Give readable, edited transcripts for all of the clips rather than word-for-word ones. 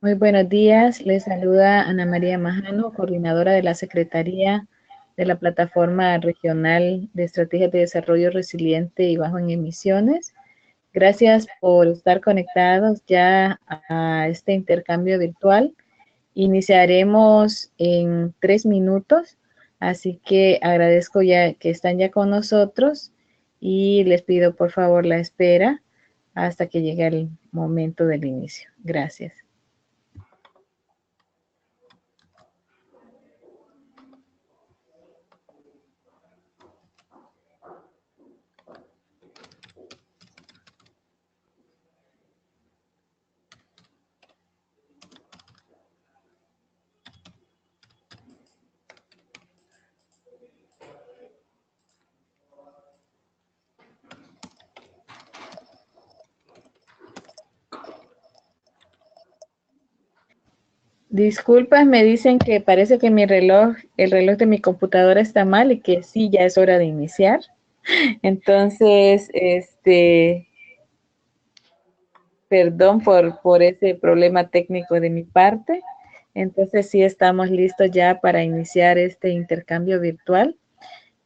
Muy buenos días, les saluda Ana María Majano, coordinadora de la Secretaría de la Plataforma Regional de Estrategias de Desarrollo Resiliente y Bajo en Emisiones. Gracias por estar conectados ya a este intercambio virtual. Iniciaremos en 3 minutos, así que agradezco ya que están ya con nosotros y les pido por favor la espera hasta que llegue el momento del inicio. Gracias. Disculpas, me dicen que parece que el reloj de mi computadora está mal y que sí, ya es hora de iniciar. Entonces, perdón por ese problema técnico de mi parte. Entonces, sí estamos listos ya para iniciar este intercambio virtual.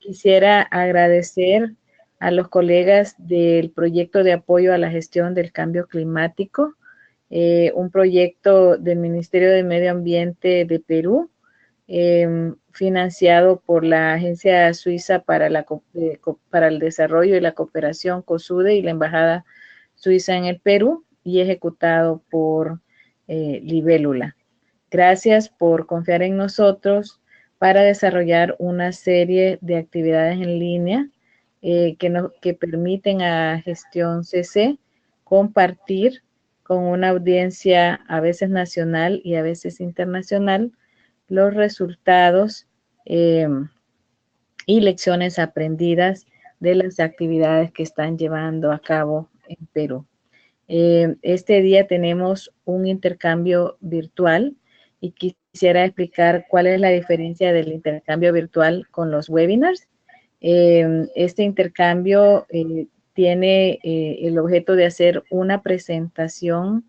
Quisiera agradecer a los colegas del proyecto de apoyo a la gestión del cambio climático, un proyecto del Ministerio de Medio Ambiente de Perú, financiado por la Agencia Suiza para el Desarrollo y la Cooperación, COSUDE, y la Embajada Suiza en el Perú, y ejecutado por Libélula. Gracias por confiar en nosotros para desarrollar una serie de actividades en línea que permiten a Gestión CC compartir con una audiencia a veces nacional y a veces internacional los resultados eh, y lecciones aprendidas de las actividades que están llevando a cabo en Perú. Este día tenemos un intercambio virtual y quisiera explicar cuál es la diferencia del intercambio virtual con los webinars. Este intercambio tiene el objeto de hacer una presentación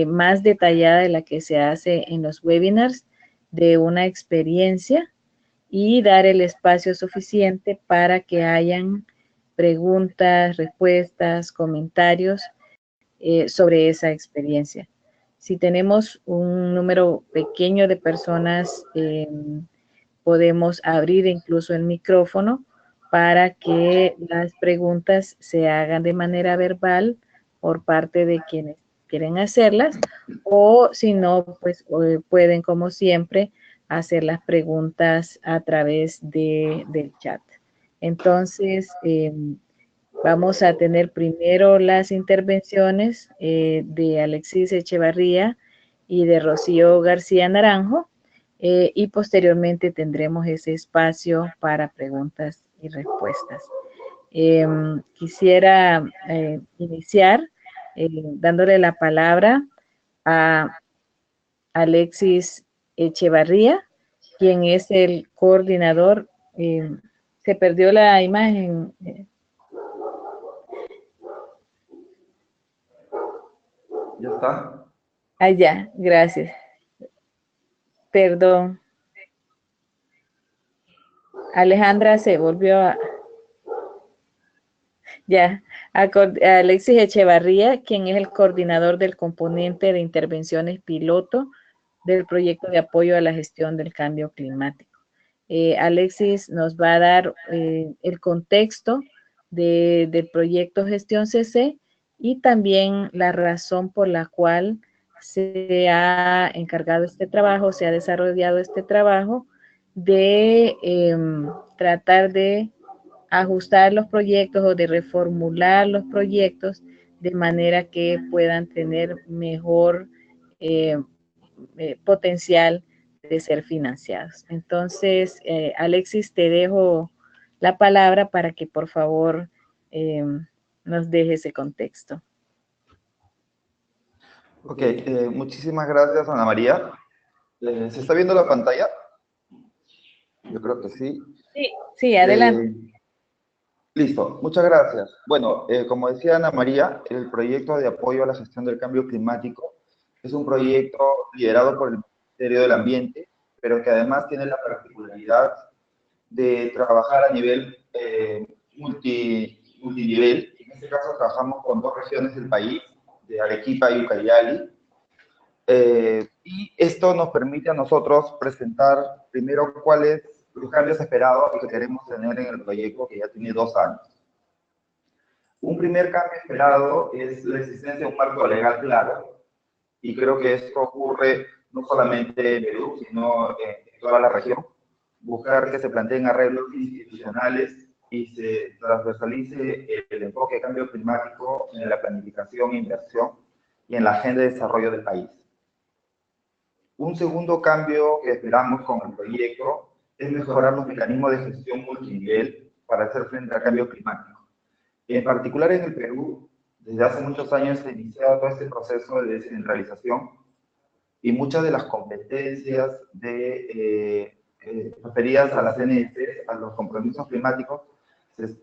más detallada de la que se hace en los webinars de una experiencia y dar el espacio suficiente para que hayan preguntas, respuestas, comentarios sobre esa experiencia. Si tenemos un número pequeño de personas, podemos abrir incluso el micrófono para que las preguntas se hagan de manera verbal por parte de quienes quieren hacerlas, o si no, pues pueden, como siempre, hacer las preguntas a través del chat. Entonces, vamos a tener primero las intervenciones de Alexis Echevarría y de Rocío García Naranjo, y posteriormente tendremos ese espacio para preguntas y respuestas. Quisiera iniciar dándole la palabra a Alexis Echevarría, quien es el coordinador. Se perdió la imagen. ¿Ya está? Ya, gracias. Perdón. Alejandra se volvió a... Ya, a Alexis Echevarría, quien es el coordinador del componente de intervenciones piloto del proyecto de apoyo a la gestión del cambio climático. Alexis nos va a dar el contexto del proyecto Gestión CC y también la razón por la cual se ha encargado este trabajo, se ha desarrollado este trabajo de tratar de ajustar los proyectos o de reformular los proyectos de manera que puedan tener mejor eh, potencial de ser financiados. Entonces, Alexis, te dejo la palabra para que por favor nos deje ese contexto. Ok, muchísimas gracias, Ana María. ¿Se está viendo la pantalla? Yo creo que sí. Sí, sí, adelante. Listo, muchas gracias. Bueno, como decía Ana María, el proyecto de apoyo a la gestión del cambio climático Es un proyecto liderado por el Ministerio del Ambiente, pero que además tiene la particularidad de trabajar a nivel multinivel. En este caso trabajamos con 2 regiones del país, de Arequipa y Ucayali, y esto nos permite a nosotros presentar primero cuáles los cambios esperados que queremos tener en el proyecto, que ya tiene 2 años. Un primer cambio esperado es la existencia de un marco legal claro, y creo que esto ocurre no solamente en Perú, sino en toda la región. Buscar que se planteen arreglos institucionales y se transversalice el enfoque de cambio climático en la planificación e inversión y en la agenda de desarrollo del país. Un segundo cambio que esperamos con el proyecto es mejorar los mecanismos de gestión multinivel para hacer frente al cambio climático. En particular en el Perú, desde hace muchos años se ha iniciado todo este proceso de descentralización y muchas de las competencias referidas a las CNS, a los compromisos climáticos,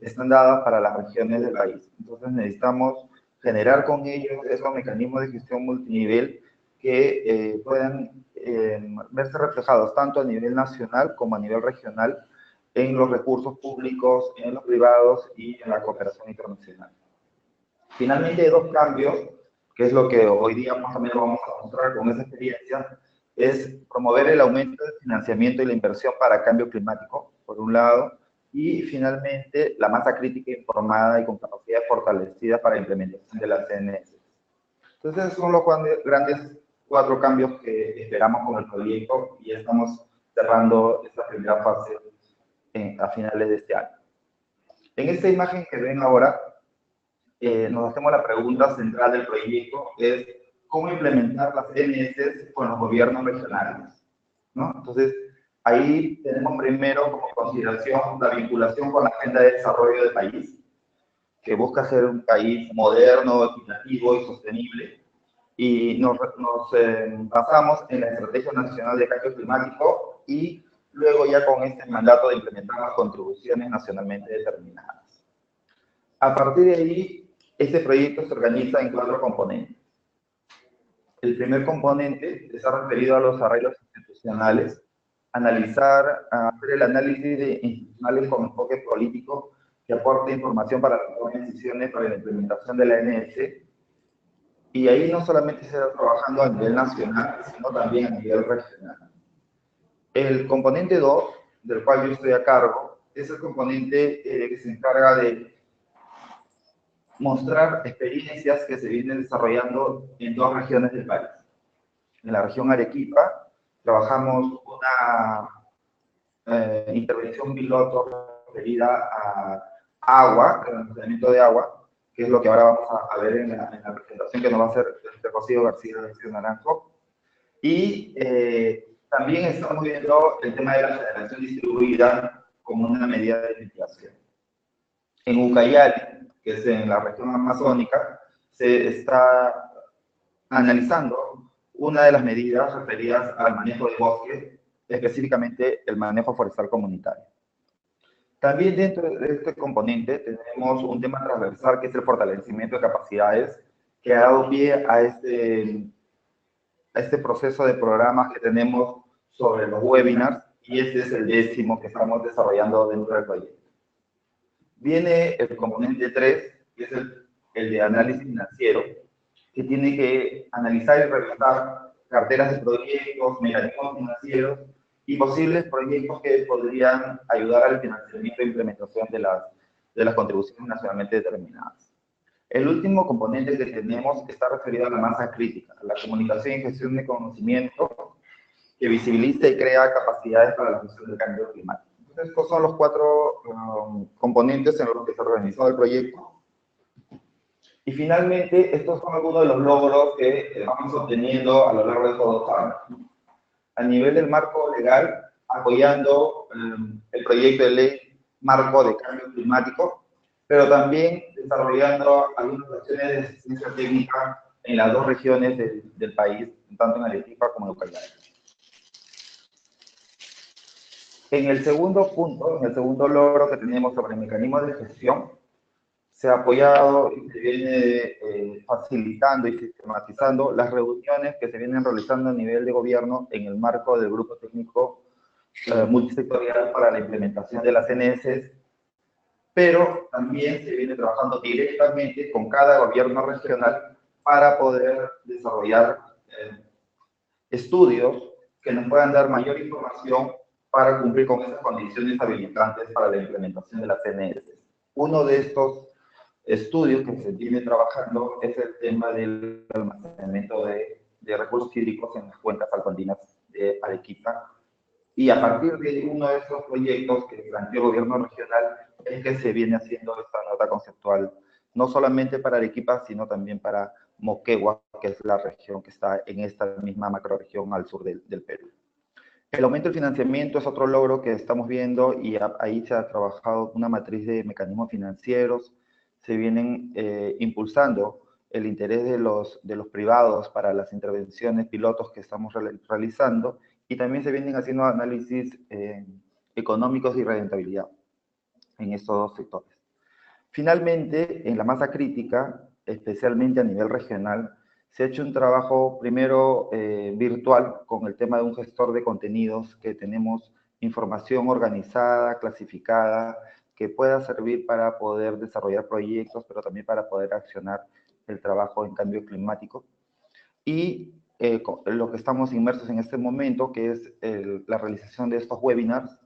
están dadas para las regiones del país. Entonces necesitamos generar con ellos esos mecanismos de gestión multinivel que puedan verse reflejados tanto a nivel nacional como a nivel regional en los recursos públicos, en los privados y en la cooperación internacional. Finalmente, hay 2 cambios, que es lo que hoy día más o menos vamos a mostrar con esa experiencia, es promover el aumento del financiamiento y la inversión para cambio climático, por un lado, y finalmente la masa crítica informada y con capacidad fortalecida para la implementación de las CNS. Entonces, esos son los grandes 4 cambios que esperamos con el proyecto y ya estamos cerrando esta primera fase a finales de este año. En esta imagen que ven ahora, nos hacemos la pregunta central del proyecto, es cómo implementar las NS con los gobiernos regionales, ¿no? Entonces, ahí tenemos primero como consideración la vinculación con la agenda de desarrollo del país, que busca ser un país moderno, equitativo y sostenible, y nos basamos en la Estrategia Nacional de Cambio Climático y luego ya con este mandato de implementar las contribuciones nacionalmente determinadas. A partir de ahí, este proyecto se organiza en 4 componentes. El primer componente está referido a los arreglos institucionales, hacer el análisis de institucionales con enfoque político que aporte información para la toma de decisiones para la implementación de la NS. Y ahí no solamente se está trabajando a nivel nacional, sino también a nivel regional. El componente 2, del cual yo estoy a cargo, es el componente que se encarga de mostrar experiencias que se vienen desarrollando en 2 regiones del país. En la región Arequipa trabajamos una intervención piloto referida a agua, el almacenamiento de agua, que es lo que ahora vamos a ver en la presentación que nos va a hacer Rocío García Naranjo. Y también estamos viendo el tema de la generación distribuida como una medida de mitigación. En Ucayali, que es en la región amazónica, se está analizando una de las medidas referidas al manejo de bosque, específicamente el manejo forestal comunitario. También dentro de este componente tenemos un tema transversal que es el fortalecimiento de capacidades, que ha dado pie a este proceso de programas que tenemos sobre los webinars, y este es el 10º que estamos desarrollando dentro del proyecto. Viene el componente 3, que es el de análisis financiero, que tiene que analizar y revisar carteras de proyectos, mecanismos financieros y posibles proyectos que podrían ayudar al financiamiento e implementación de las contribuciones nacionalmente determinadas. El último componente que tenemos está referido a la masa crítica, a la comunicación y gestión de conocimiento que visibiliza y crea capacidades para la gestión del cambio climático. Entonces, estos son los 4 componentes en los que se organizó el proyecto. Y finalmente, estos son algunos de los logros que vamos obteniendo a lo largo de estos 2 años. A nivel del marco legal, apoyando el proyecto de ley marco de cambio climático, pero también desarrollando algunas acciones de asistencia técnica en las 2 regiones del país, tanto en Arequipa como en Ucayali. En el segundo punto, en el segundo logro que tenemos sobre mecanismos de gestión, se ha apoyado y se viene facilitando y sistematizando las reuniones que se vienen realizando a nivel de gobierno en el marco del Grupo Técnico Multisectorial para la implementación de las CNS, pero también se viene trabajando directamente con cada gobierno regional para poder desarrollar estudios que nos puedan dar mayor información para cumplir con esas condiciones habilitantes para la implementación de las CNS. Uno de estos estudios que se viene trabajando es el tema del almacenamiento de recursos hídricos en las cuencas alcandinas de Arequipa. Y a partir de uno de esos proyectos que planteó el gobierno regional es que se viene haciendo esta nota conceptual, no solamente para Arequipa, sino también para Moquegua, que es la región que está en esta misma macroregión al sur del Perú. El aumento del financiamiento es otro logro que estamos viendo y ahí se ha trabajado una matriz de mecanismos financieros, se vienen impulsando el interés de los privados para las intervenciones pilotos que estamos realizando y también se vienen haciendo análisis económicos y rentabilidad en estos dos sectores. Finalmente, en la masa crítica, especialmente a nivel regional, se ha hecho un trabajo primero virtual con el tema de un gestor de contenidos que tenemos información organizada, clasificada, que pueda servir para poder desarrollar proyectos, pero también para poder accionar el trabajo en cambio climático. Y lo que estamos inmersos en este momento, que es la realización de estos webinars.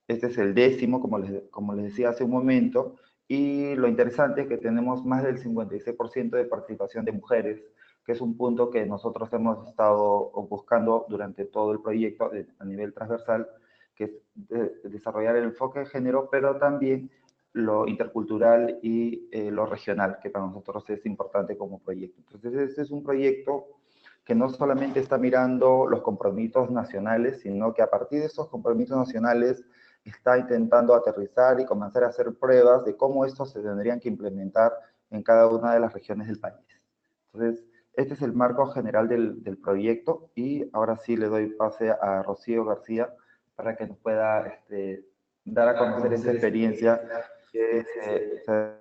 Este es el 10º, como les decía hace un momento, y lo interesante es que tenemos más del 56% de participación de mujeres, que es un punto que nosotros hemos estado buscando durante todo el proyecto a nivel transversal, que es desarrollar el enfoque de género, pero también lo intercultural y lo regional, que para nosotros es importante como proyecto. Entonces, este es un proyecto que no solamente está mirando los compromisos nacionales, sino que a partir de esos compromisos nacionales está intentando aterrizar y comenzar a hacer pruebas de cómo estos se tendrían que implementar en cada una de las regiones del país. Entonces, este es el marco general del proyecto y ahora sí le doy pase a Rocío García para que nos pueda dar a conocer esa experiencia que se ha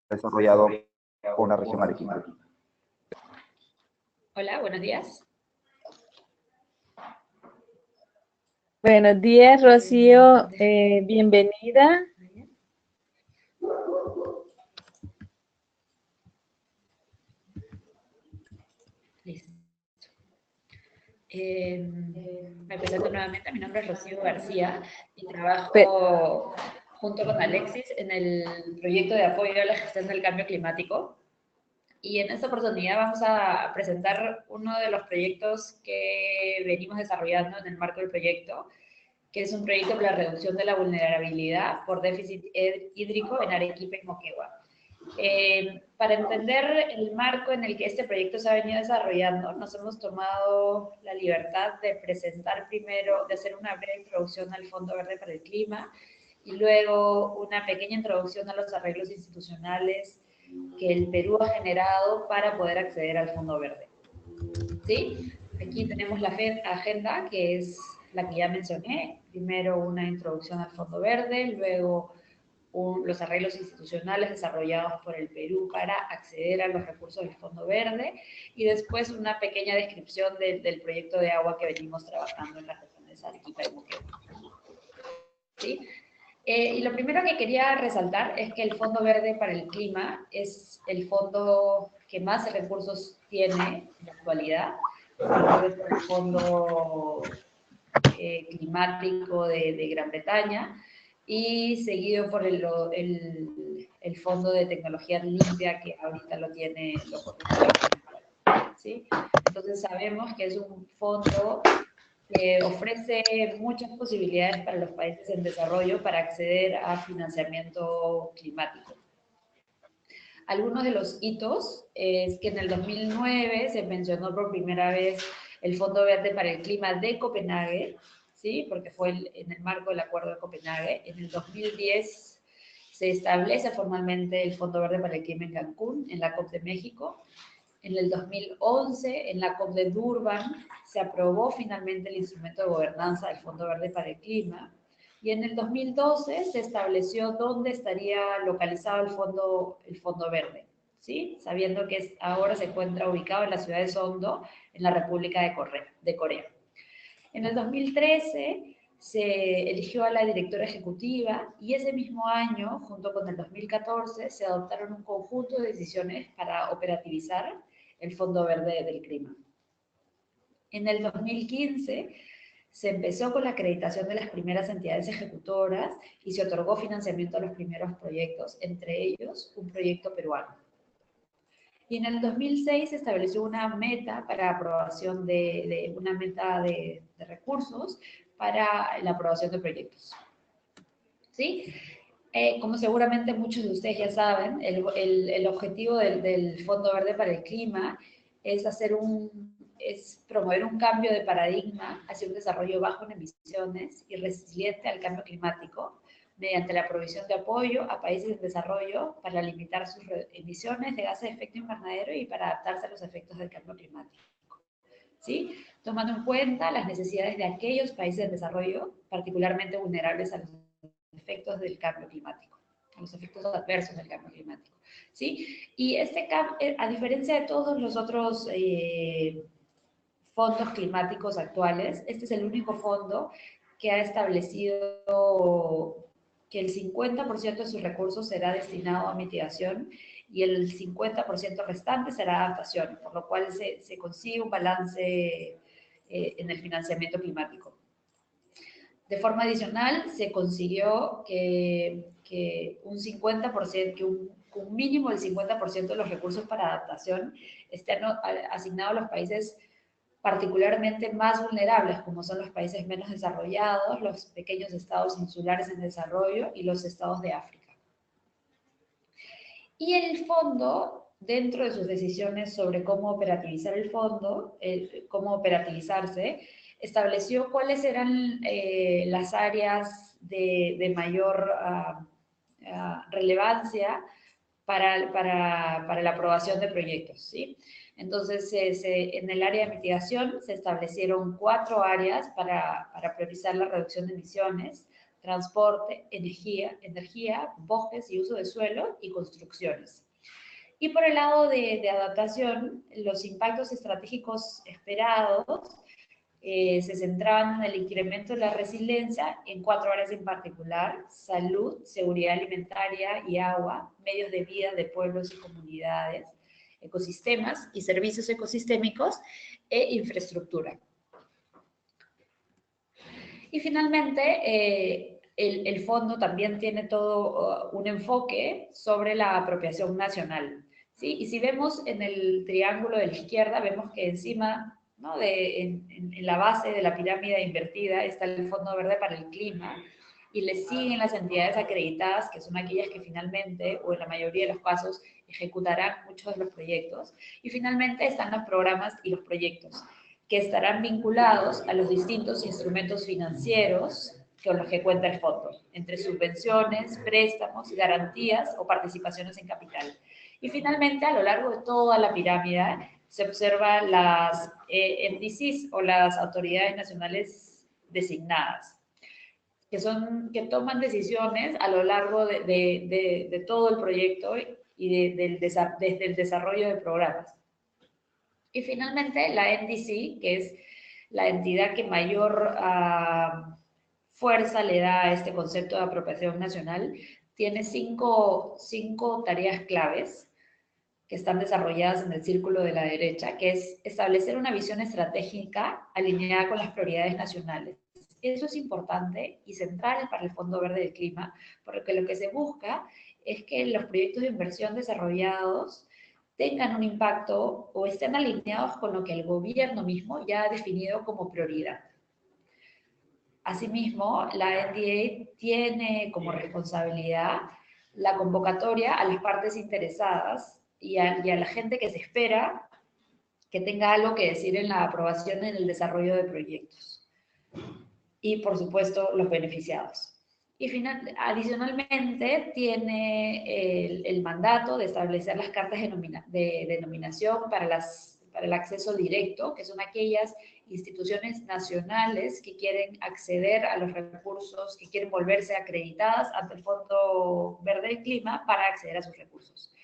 desarrollado con la región Arequipa. Hola, buenos días. Buenos días, Rocío. Bienvenida. Listo. Me presento nuevamente. Mi nombre es Rocío García y trabajo junto con Alexis en el proyecto de apoyo a la gestión del cambio climático. Y en esta oportunidad vamos a presentar uno de los proyectos que venimos desarrollando en el marco del proyecto, que es un proyecto para la reducción de la vulnerabilidad por déficit hídrico en Arequipa y Moquegua. Para entender el marco en el que este proyecto se ha venido desarrollando, nos hemos tomado la libertad de presentar primero, de hacer una breve introducción al Fondo Verde para el Clima y luego una pequeña introducción a los arreglos institucionales que el Perú ha generado para poder acceder al Fondo Verde. ¿Sí? Aquí tenemos la agenda, que es la que ya mencioné. Primero una introducción al Fondo Verde, luego los arreglos institucionales desarrollados por el Perú para acceder a los recursos del Fondo Verde y después una pequeña descripción del proyecto de agua que venimos trabajando en las regiones de Arequipa y Moquegua. ¿Sí? Y lo primero que quería resaltar es que el Fondo Verde para el Clima es el fondo que más recursos tiene en la actualidad. Luego es el Fondo Climático de Gran Bretaña y seguido por el Fondo de Tecnología Limpia que ahorita lo tiene, ¿sí? Entonces sabemos que es un fondo que ofrece muchas posibilidades para los países en desarrollo para acceder a financiamiento climático. Algunos de los hitos es que en el 2009 se mencionó por primera vez el Fondo Verde para el Clima de Copenhague, ¿sí? Porque fue en el marco del Acuerdo de Copenhague. En el 2010 se establece formalmente el Fondo Verde para el Clima en Cancún, en la COP de México. En el 2011, en la COP de Durban, se aprobó finalmente el instrumento de gobernanza del Fondo Verde para el Clima. Y en el 2012 se estableció dónde estaría localizado el Fondo Verde, ¿sí? Sabiendo que ahora se encuentra ubicado en la ciudad de Sondo, en la República de Corea. En el 2013 se eligió a la directora ejecutiva y ese mismo año, junto con el 2014, se adoptaron un conjunto de decisiones para operativizar el Fondo Verde del Clima. En el 2015 se empezó con la acreditación de las primeras entidades ejecutoras y se otorgó financiamiento a los primeros proyectos, entre ellos un proyecto peruano. Y en el 2006 se estableció una meta para aprobación una meta de recursos para la aprobación de proyectos. ¿Sí? Como seguramente muchos de ustedes ya saben, el objetivo del Fondo Verde para el Clima es promover un cambio de paradigma hacia un desarrollo bajo en emisiones y resiliente al cambio climático, mediante la provisión de apoyo a países en desarrollo para limitar sus emisiones de gases de efecto invernadero y para adaptarse a los efectos del cambio climático. ¿Sí? Tomando en cuenta las necesidades de aquellos países en desarrollo, particularmente vulnerables a los efectos del cambio climático, a los efectos adversos del cambio climático. ¿Sí? Y a diferencia de todos los otros fondos climáticos actuales, este es el único fondo que ha establecido que el 50% de sus recursos será destinado a mitigación y el 50% restante será adaptación, por lo cual se consigue un balance en el financiamiento climático. De forma adicional, se consiguió que un 50%, que un mínimo del 50% de los recursos para adaptación estén asignados a los países particularmente más vulnerables, como son los países menos desarrollados, los pequeños estados insulares en desarrollo y los estados de África. Y el fondo, dentro de sus decisiones sobre cómo operativizar el fondo, cómo operativizarse, estableció cuáles eran las áreas de mayor relevancia para la aprobación de proyectos, ¿sí? Entonces, en el área de mitigación se establecieron 4 áreas para priorizar la reducción de emisiones: transporte, energía, bosques y uso de suelo y construcciones. Y por el lado de adaptación, los impactos estratégicos esperados se centraban en el incremento de la resiliencia en 4 áreas en particular: salud, seguridad alimentaria y agua, medios de vida de pueblos y comunidades, ecosistemas y servicios ecosistémicos e infraestructura. Y finalmente, el fondo también tiene todo un enfoque sobre la apropiación nacional, ¿sí? Y si vemos en el triángulo de la izquierda, vemos que encima, ¿no?, en la base de la pirámide invertida está el Fondo Verde para el Clima, y le siguen las entidades acreditadas, que son aquellas que finalmente, o en la mayoría de los casos, ejecutarán muchos de los proyectos. Y finalmente están los programas y los proyectos, que estarán vinculados a los distintos instrumentos financieros con los que cuenta el fondo, entre subvenciones, préstamos, garantías o participaciones en capital. Y finalmente, a lo largo de toda la pirámide, se observan las NDCs, o las autoridades nacionales designadas, que toman decisiones a lo largo de todo el proyecto y desde el desarrollo de programas. Y finalmente, la NDC, que es la entidad que mayor fuerza le da a este concepto de apropiación nacional, tiene cinco tareas claves que están desarrolladas en el círculo de la derecha, que es establecer una visión estratégica alineada con las prioridades nacionales. Eso es importante y central para el Fondo Verde del Clima, porque lo que se busca es que los proyectos de inversión desarrollados tengan un impacto o estén alineados con lo que el gobierno mismo ya ha definido como prioridad. Asimismo, la NDA tiene como responsabilidad la convocatoria a las partes interesadas y a la gente que se espera que tenga algo que decir en la aprobación y en el desarrollo de proyectos. Y, por supuesto, los beneficiados. Y adicionalmente tiene el mandato de establecer las cartas de denominación para para el acceso directo, que son aquellas instituciones nacionales que quieren acceder a los recursos, que quieren volverse acreditadas ante el Fondo Verde del Clima para acceder a sus recursos.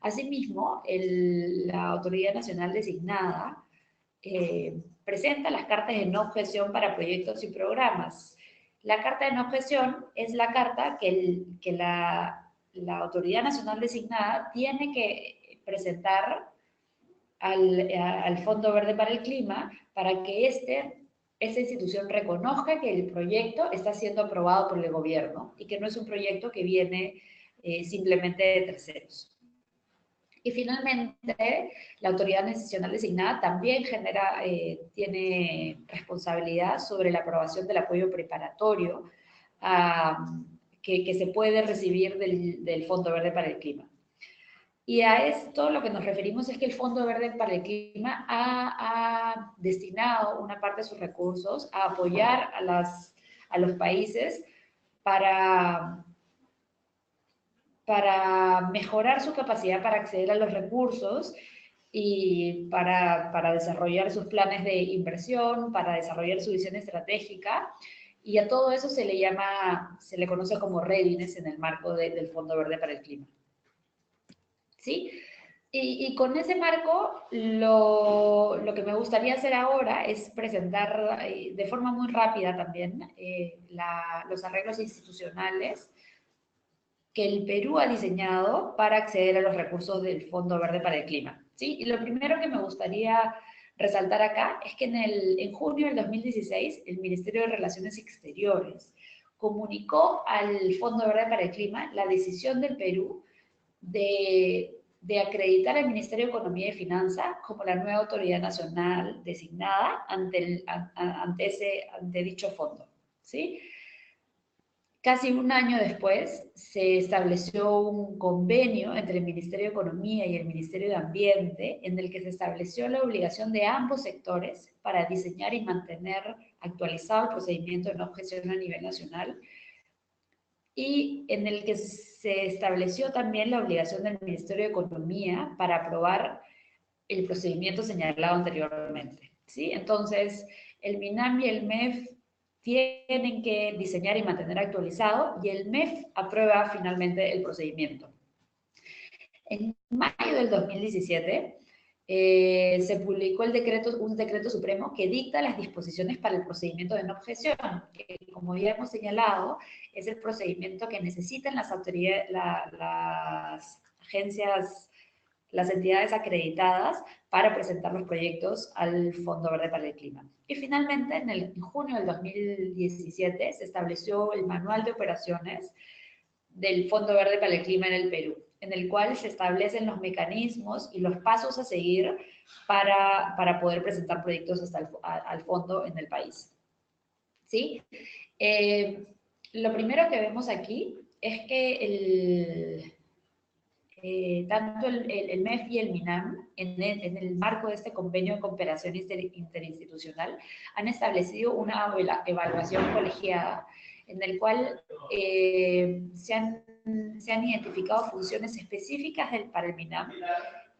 Asimismo, la Autoridad Nacional Designada presenta las cartas de no objeción para proyectos y programas. La carta de no objeción es la carta que la Autoridad Nacional Designada tiene que presentar al Fondo Verde para el Clima para que esta institución reconozca que el proyecto está siendo aprobado por el gobierno y que no es un proyecto que viene simplemente de terceros. Y finalmente, la Autoridad Nacional Designada también tiene responsabilidad sobre la aprobación del apoyo preparatorio que se puede recibir del Fondo Verde para el Clima. Y a esto lo que nos referimos es que el Fondo Verde para el Clima ha destinado una parte de sus recursos a apoyar a los países para mejorar su capacidad para acceder a los recursos y para desarrollar sus planes de inversión, para desarrollar su visión estratégica. Y a todo eso se le conoce como readiness en el marco del Fondo Verde para el Clima. ¿Sí? Y con ese marco, lo que me gustaría hacer ahora es presentar de forma muy rápida también los arreglos institucionales que el Perú ha diseñado para acceder a los recursos del Fondo Verde para el Clima. ¿Sí? Y lo primero que me gustaría resaltar acá es que en junio del 2016 el Ministerio de Relaciones Exteriores comunicó al Fondo Verde para el Clima la decisión del Perú de acreditar al Ministerio de Economía y Finanzas como la nueva autoridad nacional designada ante dicho fondo. ¿Sí? Casi un año después se estableció un convenio entre el Ministerio de Economía y el Ministerio de Ambiente en el que se estableció la obligación de ambos sectores para diseñar y mantener actualizado el procedimiento de no objeción a nivel nacional y en el que se estableció también la obligación del Ministerio de Economía para aprobar el procedimiento señalado anteriormente. ¿Sí? Entonces, el MINAM y el MEF tienen que diseñar y mantener actualizado y el MEF aprueba finalmente el procedimiento. En mayo del 2017 se publicó un decreto supremo que dicta las disposiciones para el procedimiento de no objeción, que como ya hemos señalado, es el procedimiento que necesitan las autoridades, las agencias, las entidades acreditadas para presentar los proyectos al Fondo Verde para el Clima. Y finalmente, en junio del 2017, se estableció el Manual de Operaciones del Fondo Verde para el Clima en el Perú, en el cual se establecen los mecanismos y los pasos a seguir para poder presentar proyectos al fondo en el país. ¿Sí? Lo primero que vemos aquí es que tanto el MEF y el MINAM, en el marco de este convenio de cooperación interinstitucional, han establecido una evaluación colegiada en el cual se han identificado funciones específicas para el MINAM.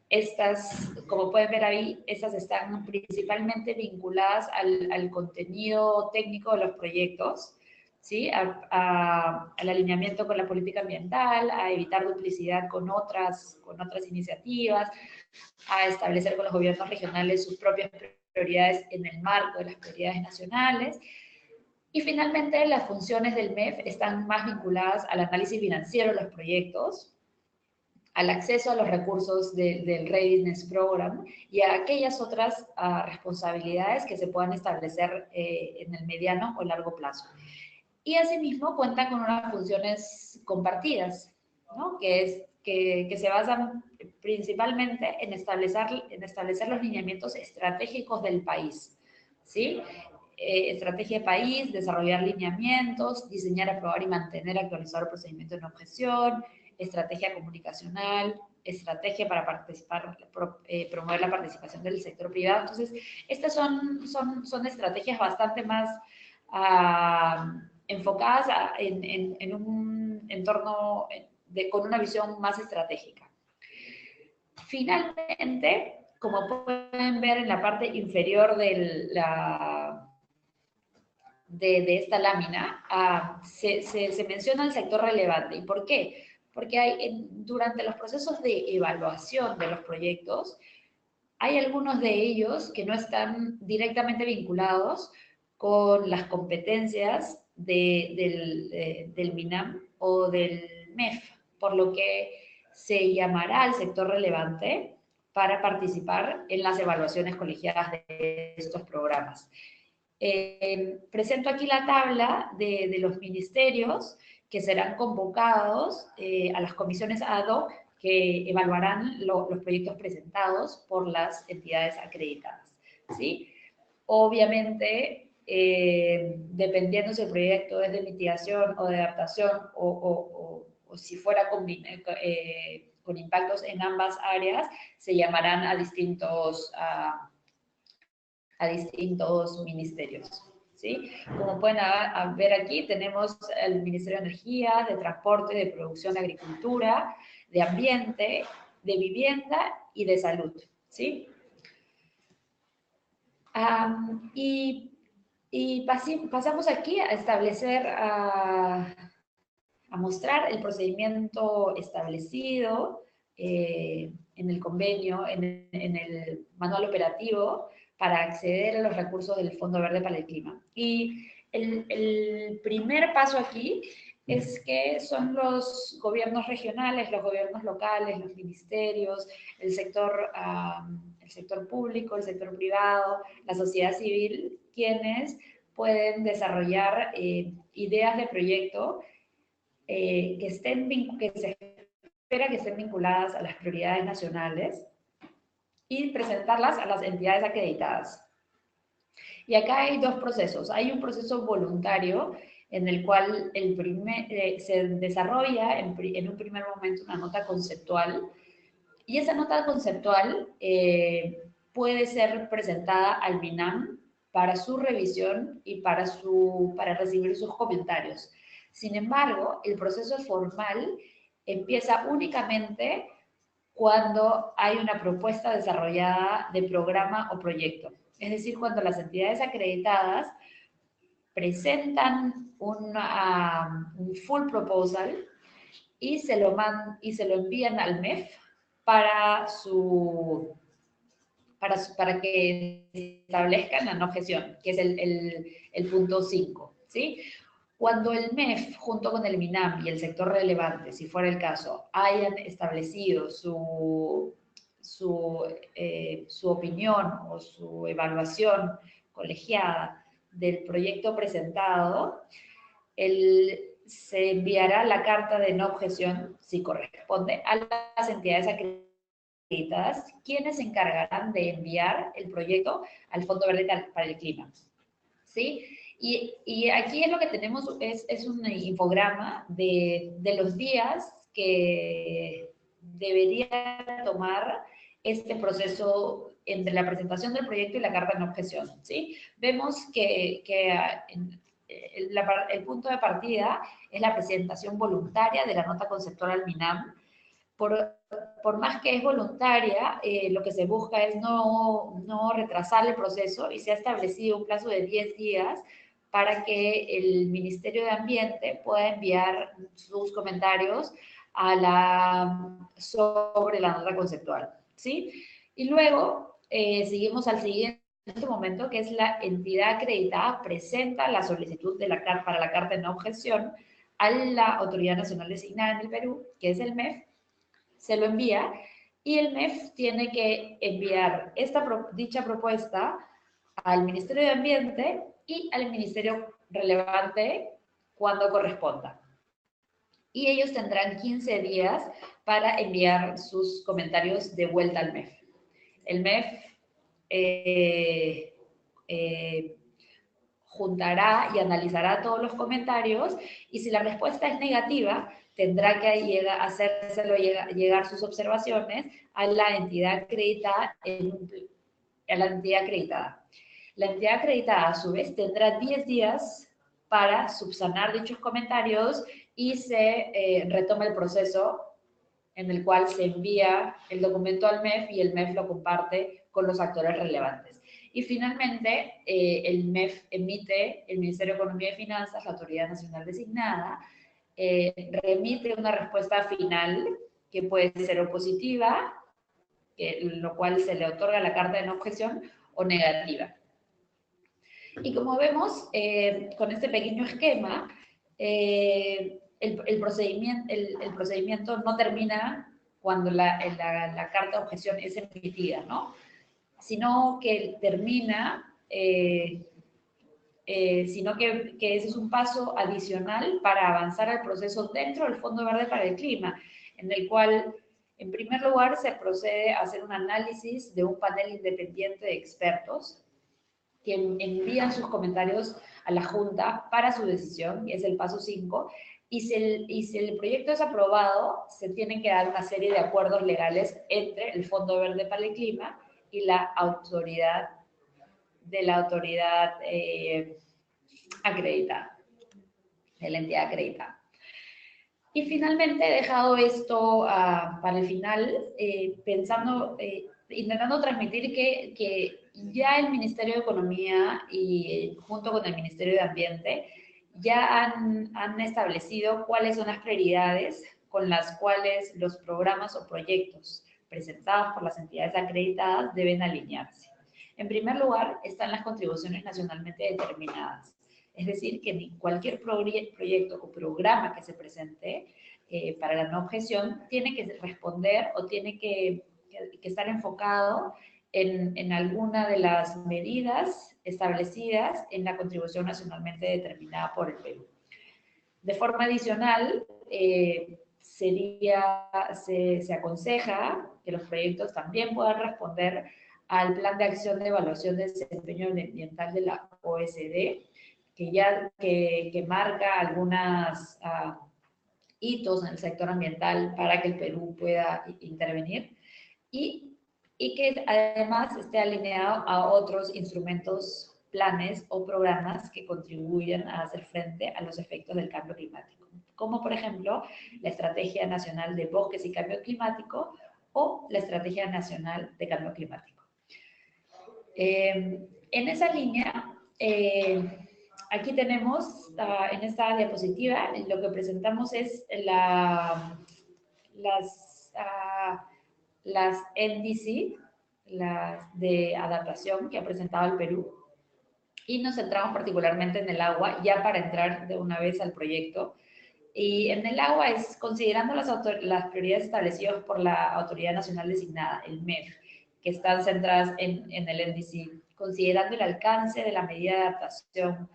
Estas, como pueden ver ahí, estas están principalmente vinculadas al contenido técnico de los proyectos, ¿sí? Al alineamiento con la política ambiental, a evitar duplicidad con otras iniciativas, a establecer con los gobiernos regionales sus propias prioridades en el marco de las prioridades nacionales. Y finalmente, las funciones del MEF están más vinculadas al análisis financiero de los proyectos, al acceso a los recursos del Readiness Program y a aquellas otras responsabilidades que se puedan establecer en el mediano o largo plazo. Y asimismo cuentan con unas funciones compartidas, ¿no? que se basan principalmente en establecer los lineamientos estratégicos del país, ¿sí? Estrategia de país, desarrollar lineamientos, diseñar, aprobar y mantener actualizado el procedimiento de no objeción, estrategia comunicacional, estrategia para promover la participación del sector privado. Entonces, estas son estrategias bastante más enfocadas en un entorno con una visión más estratégica. Finalmente, como pueden ver en la parte inferior de esta lámina, se menciona el sector relevante. ¿Y por qué? Porque durante los procesos de evaluación de los proyectos, hay algunos de ellos que no están directamente vinculados con las competencias del MINAM o del MEF, por lo que se llamará al sector relevante para participar en las evaluaciones colegiadas de estos programas. Presento aquí la tabla de los ministerios que serán convocados a las comisiones ad hoc que evaluarán los proyectos presentados por las entidades acreditadas, ¿sí? Obviamente, dependiendo si el proyecto es de mitigación o de adaptación o si fuera con impactos en ambas áreas, se llamarán a distintos ministerios, ¿sí? Como pueden ver aquí, tenemos el Ministerio de Energía, de Transporte, de Producción, de Agricultura, de Ambiente, de Vivienda y de Salud, ¿sí? Pasamos aquí a establecer, a mostrar el procedimiento establecido en el convenio, en el manual operativo, para acceder a los recursos del Fondo Verde para el Clima. Y el primer paso aquí es que son los gobiernos regionales, los gobiernos locales, los ministerios, el sector público, el sector privado, la sociedad civil, quienes pueden desarrollar ideas de proyecto que se espera que estén vinculadas a las prioridades nacionales y presentarlas a las entidades acreditadas. Y acá hay dos procesos. Hay un proceso voluntario en el cual se desarrolla en un primer momento una nota conceptual, y esa nota conceptual puede ser presentada al MINAM para su revisión y para recibir sus comentarios. Sin embargo, el proceso formal empieza únicamente cuando hay una propuesta desarrollada de programa o proyecto. Es decir, cuando las entidades acreditadas presentan un full proposal y se lo envían al MEF para que establezcan la no objeción, que es el punto 5, ¿sí? Cuando el MEF, junto con el MINAM y el sector relevante, si fuera el caso, hayan establecido su opinión o su evaluación colegiada del proyecto presentado, se enviará la carta de no objeción, si corresponde, a las entidades acreditadas, quienes se encargarán de enviar el proyecto al Fondo Verde para el Clima, ¿sí? Y aquí lo que tenemos es un infograma de los días que debería tomar este proceso entre la presentación del proyecto y la carta de no objeción, ¿sí? Vemos que el punto de partida es la presentación voluntaria de la nota conceptual al MINAM. Por más que es voluntaria, lo que se busca es no retrasar el proceso, y se ha establecido un plazo de 10 días para que el Ministerio de Ambiente pueda enviar sus comentarios sobre la nota conceptual, ¿sí? Y luego seguimos al siguiente momento, que es la entidad acreditada presenta la solicitud para la carta de no objeción a la Autoridad Nacional Designada en el Perú, que es el MEF, se lo envía, y el MEF tiene que enviar dicha propuesta al Ministerio de Ambiente y al Ministerio relevante cuando corresponda. Y ellos tendrán 15 días para enviar sus comentarios de vuelta al MEF. El MEF juntará y analizará todos los comentarios, y si la respuesta es negativa, tendrá que hacérselo llegar sus observaciones a la entidad acreditada. La entidad acreditada, a su vez, tendrá 10 días para subsanar dichos comentarios y se retoma el proceso en el cual se envía el documento al MEF y el MEF lo comparte con los actores relevantes. Y finalmente, el MEF emite, el Ministerio de Economía y Finanzas, la autoridad nacional designada, remite una respuesta final que puede ser o positiva, lo cual se le otorga la carta de no objeción, o negativa. Y como vemos, con este pequeño esquema, el procedimiento no termina cuando la carta de objeción es emitida, ¿no? Sino que termina, sino que ese es un paso adicional para avanzar al proceso dentro del Fondo Verde para el Clima, en el cual, en primer lugar, se procede a hacer un análisis de un panel independiente de expertos que envían sus comentarios a la Junta para su decisión, y es el paso 5, y si el proyecto es aprobado, se tienen que dar una serie de acuerdos legales entre el Fondo Verde para el Clima y la autoridad acreditada, de la entidad acreditada. Y finalmente he dejado esto para el final, intentando transmitir que ya el Ministerio de Economía y junto con el Ministerio de Ambiente ya han establecido cuáles son las prioridades con las cuales los programas o proyectos presentados por las entidades acreditadas deben alinearse. En primer lugar, están las contribuciones nacionalmente determinadas. Es decir, que cualquier proyecto o programa que se presente para la no objeción tiene que responder o tiene que estar enfocado en alguna de las medidas establecidas en la contribución nacionalmente determinada por el Perú. De forma adicional, se aconseja que los proyectos también puedan responder al Plan de Acción de Evaluación de Desempeño Ambiental de la OSD, que marca algunos hitos en el sector ambiental para que el Perú pueda intervenir y que además esté alineado a otros instrumentos, planes o programas que contribuyan a hacer frente a los efectos del cambio climático, como por ejemplo la Estrategia Nacional de Bosques y Cambio Climático o la Estrategia Nacional de Cambio Climático. En esa línea, aquí tenemos, en esta diapositiva, lo que presentamos es las NDC, las de adaptación que ha presentado el Perú, y nos centramos particularmente en el agua, ya para entrar de una vez al proyecto. Y en el agua es considerando las prioridades establecidas por la Autoridad Nacional Designada, el MEF, que están centradas en el NDC, considerando el alcance de la medida de adaptación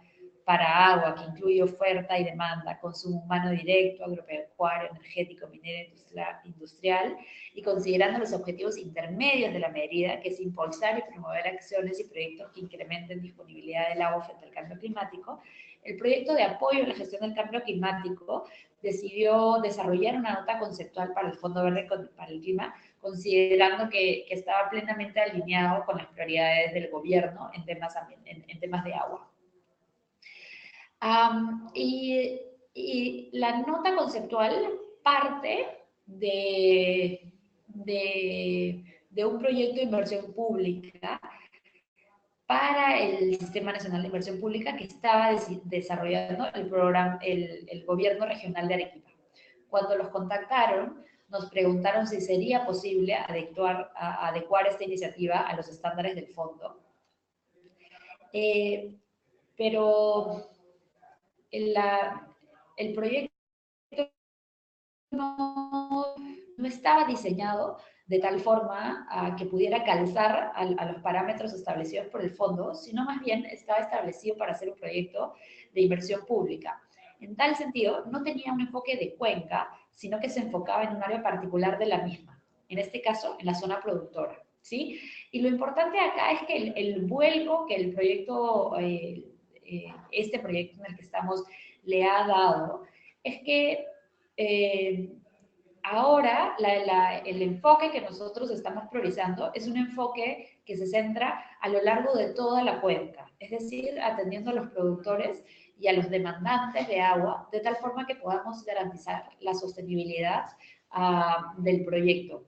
para agua, que incluye oferta y demanda, consumo humano directo, agropecuario, energético, minero, industrial, y considerando los objetivos intermedios de la medida, que es impulsar y promover acciones y proyectos que incrementen disponibilidad del agua frente al cambio climático. El proyecto de apoyo a la gestión del cambio climático decidió desarrollar una nota conceptual para el Fondo Verde para el Clima, considerando que estaba plenamente alineado con las prioridades del gobierno en temas de agua. Y la nota conceptual parte de un proyecto de inversión pública para el Sistema Nacional de Inversión Pública que estaba desarrollando el gobierno regional de Arequipa. Cuando los contactaron, nos preguntaron si sería posible adecuar esta iniciativa a los estándares del fondo. Pero el proyecto no estaba diseñado de tal forma que pudiera calzar a los parámetros establecidos por el fondo, sino más bien estaba establecido para ser un proyecto de inversión pública. En tal sentido, no tenía un enfoque de cuenca, sino que se enfocaba en un área particular de la misma, en este caso, en la zona productora, ¿sí? Y lo importante acá es que el vuelco que el proyecto, este proyecto en el que estamos, le ha dado, es que ahora el enfoque que nosotros estamos priorizando es un enfoque que se centra a lo largo de toda la cuenca, es decir, atendiendo a los productores y a los demandantes de agua, de tal forma que podamos garantizar la sostenibilidad del proyecto.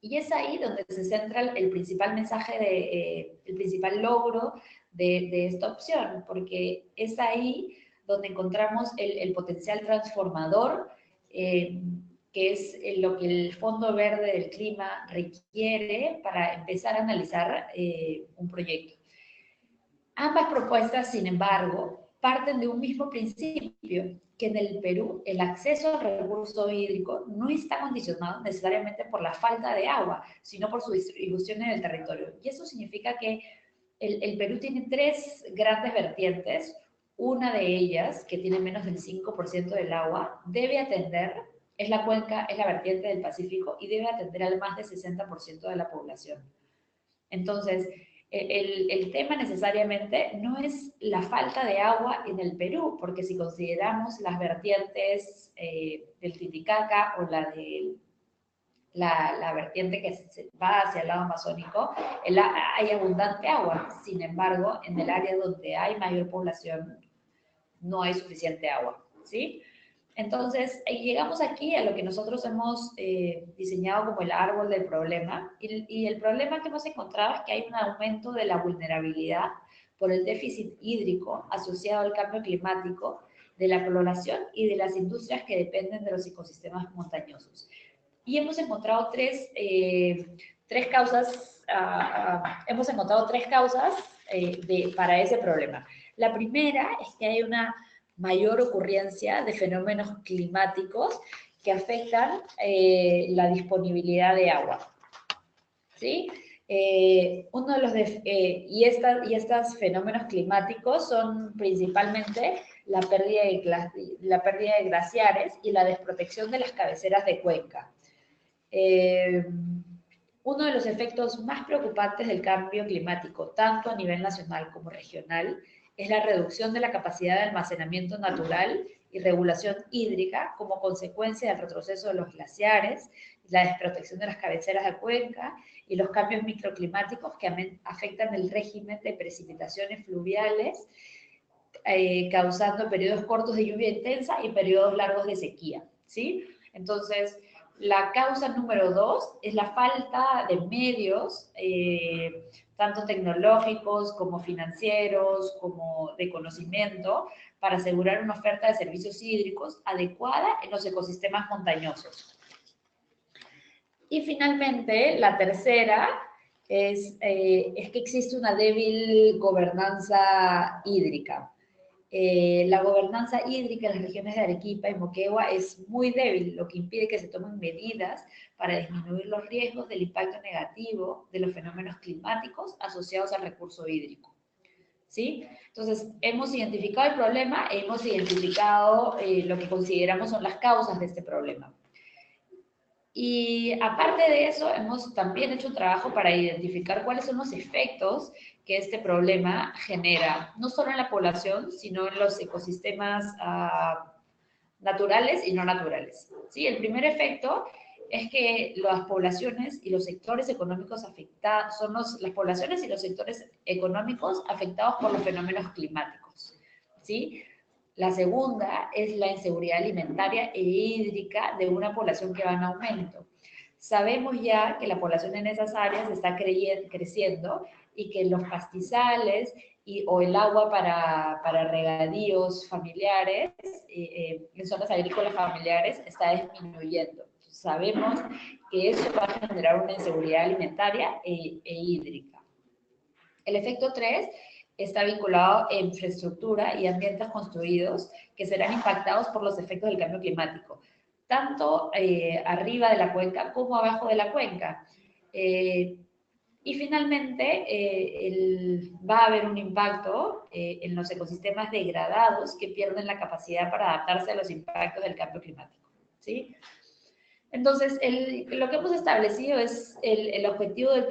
Y es ahí donde se centra el principal mensaje, el principal logro de esta opción, porque es ahí donde encontramos el potencial transformador, que es lo que el Fondo Verde del Clima requiere para empezar a analizar un proyecto. Ambas propuestas, sin embargo, parten de un mismo principio, que en el Perú el acceso al recurso hídrico no está condicionado necesariamente por la falta de agua, sino por su distribución en el territorio. Y eso significa que el Perú tiene tres grandes vertientes. Una de ellas, que tiene menos del 5% del agua, debe atender, es la cuenca, es la vertiente del Pacífico, y debe atender al más del 60% de la población. Entonces, el tema necesariamente no es la falta de agua en el Perú, porque si consideramos las vertientes del Titicaca o la de la vertiente que va hacia el lado amazónico, hay abundante agua. Sin embargo, en el área donde hay mayor población no hay suficiente agua, ¿sí? Entonces, llegamos aquí a lo que nosotros hemos diseñado como el árbol del problema, y el problema que hemos encontrado es que hay un aumento de la vulnerabilidad por el déficit hídrico asociado al cambio climático de la población y de las industrias que dependen de los ecosistemas montañosos. Y hemos encontrado tres causas, para ese problema. La primera es que hay una mayor ocurrencia de fenómenos climáticos que afectan la disponibilidad de agua, ¿sí? Uno de los y estos fenómenos climáticos son principalmente la pérdida de glaciares y la desprotección de las cabeceras de cuenca. Uno de los efectos más preocupantes del cambio climático, tanto a nivel nacional como regional, es la reducción de la capacidad de almacenamiento natural y regulación hídrica como consecuencia del retroceso de los glaciares, la desprotección de las cabeceras de cuenca y los cambios microclimáticos que afectan el régimen de precipitaciones fluviales, causando periodos cortos de lluvia intensa y periodos largos de sequía, ¿sí? Entonces, la causa número 2 es la falta de medios, tanto tecnológicos como financieros, como de conocimiento, para asegurar una oferta de servicios hídricos adecuada en los ecosistemas montañosos. Y finalmente, la tercera es que existe una débil gobernanza hídrica. La gobernanza hídrica en las regiones de Arequipa y Moquegua es muy débil, lo que impide que se tomen medidas para disminuir los riesgos del impacto negativo de los fenómenos climáticos asociados al recurso hídrico, ¿sí? Entonces, hemos identificado el problema, hemos identificado lo que consideramos son las causas de este problema. Y aparte de eso, hemos también hecho un trabajo para identificar cuáles son los efectos que este problema genera, no solo en la población, sino en los ecosistemas naturales y no naturales. ¿Sí? El primer efecto es que las poblaciones y los sectores económicos afectados, son las poblaciones y los sectores económicos afectados por los fenómenos climáticos, ¿sí? La segunda es la inseguridad alimentaria e hídrica de una población que va en aumento. Sabemos ya que la población en esas áreas está creciendo y que los pastizales o el agua para regadíos familiares, en zonas agrícolas familiares, está disminuyendo. Sabemos que eso va a generar una inseguridad alimentaria e hídrica. El efecto 3 está vinculado a infraestructura y ambientes construidos que serán impactados por los efectos del cambio climático, tanto arriba de la cuenca como abajo de la cuenca. Y finalmente, va a haber un impacto en los ecosistemas degradados que pierden la capacidad para adaptarse a los impactos del cambio climático, ¿sí? Entonces, lo que hemos establecido es el objetivo del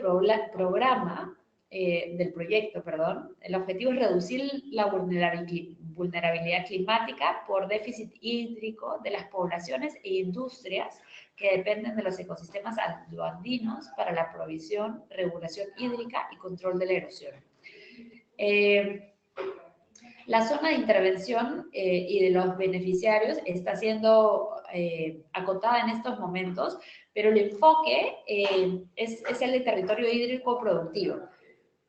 proyecto, perdón. El objetivo es reducir la vulnerabilidad climática por déficit hídrico de las poblaciones e industrias que dependen de los ecosistemas andinos para la provisión, regulación hídrica y control de la erosión. La zona de intervención y de los beneficiarios está siendo acotada en estos momentos, pero el enfoque es el de territorio hídrico productivo.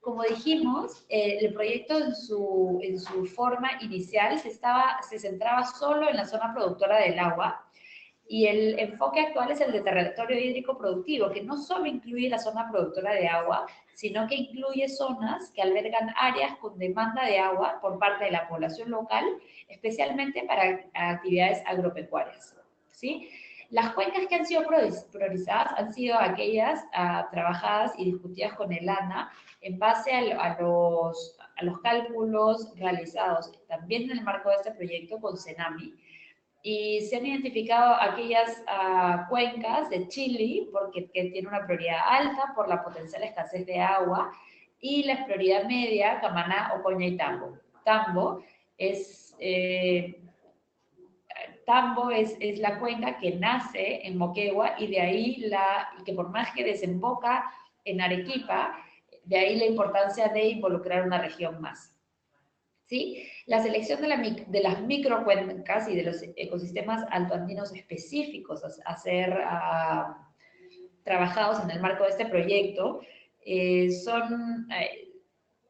Como dijimos, el proyecto en su forma inicial se centraba solo en la zona productora del agua, y el enfoque actual es el de territorio hídrico productivo, que no solo incluye la zona productora de agua, sino que incluye zonas que albergan áreas con demanda de agua por parte de la población local, especialmente para actividades agropecuarias, ¿sí? Las cuencas que han sido priorizadas han sido aquellas trabajadas y discutidas con el ANA en base a los cálculos realizados también en el marco de este proyecto con CENAMI, y se han identificado aquellas cuencas de Chile que tiene una prioridad alta por la potencial escasez de agua, y la prioridad media, Camaná, Ocoña y Tambo. Tambo es la cuenca que nace en Moquegua, y de ahí que por más que desemboca en Arequipa, de ahí la importancia de involucrar una región más, ¿sí? La selección de las microcuencas y de los ecosistemas altoandinos específicos a ser trabajados en el marco de este proyecto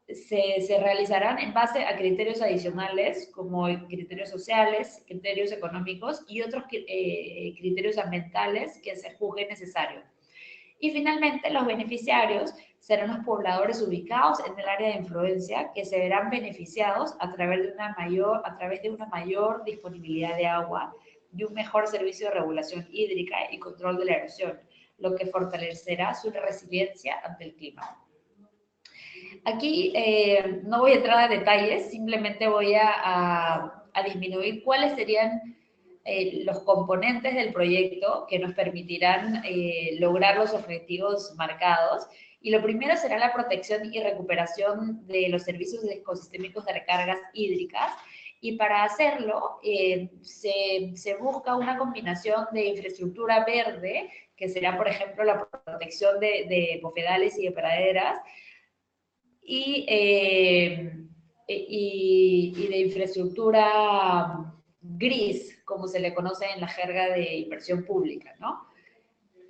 se realizarán en base a criterios adicionales como criterios sociales, criterios económicos y otros criterios ambientales que se juzguen necesarios. Y finalmente, los beneficiarios serán los pobladores ubicados en el área de influencia, que se verán beneficiados a través de una mayor disponibilidad de agua y un mejor servicio de regulación hídrica y control de la erosión, lo que fortalecerá su resiliencia ante el clima. Aquí no voy a entrar a detalles, simplemente voy a disminuir cuáles serían los componentes del proyecto que nos permitirán lograr los objetivos marcados. Y lo primero será la protección y recuperación de los servicios ecosistémicos de recargas hídricas, y para hacerlo se busca una combinación de infraestructura verde, que será, por ejemplo, la protección de bofedales y de praderas, y de infraestructura gris, como se le conoce en la jerga de inversión pública, ¿no?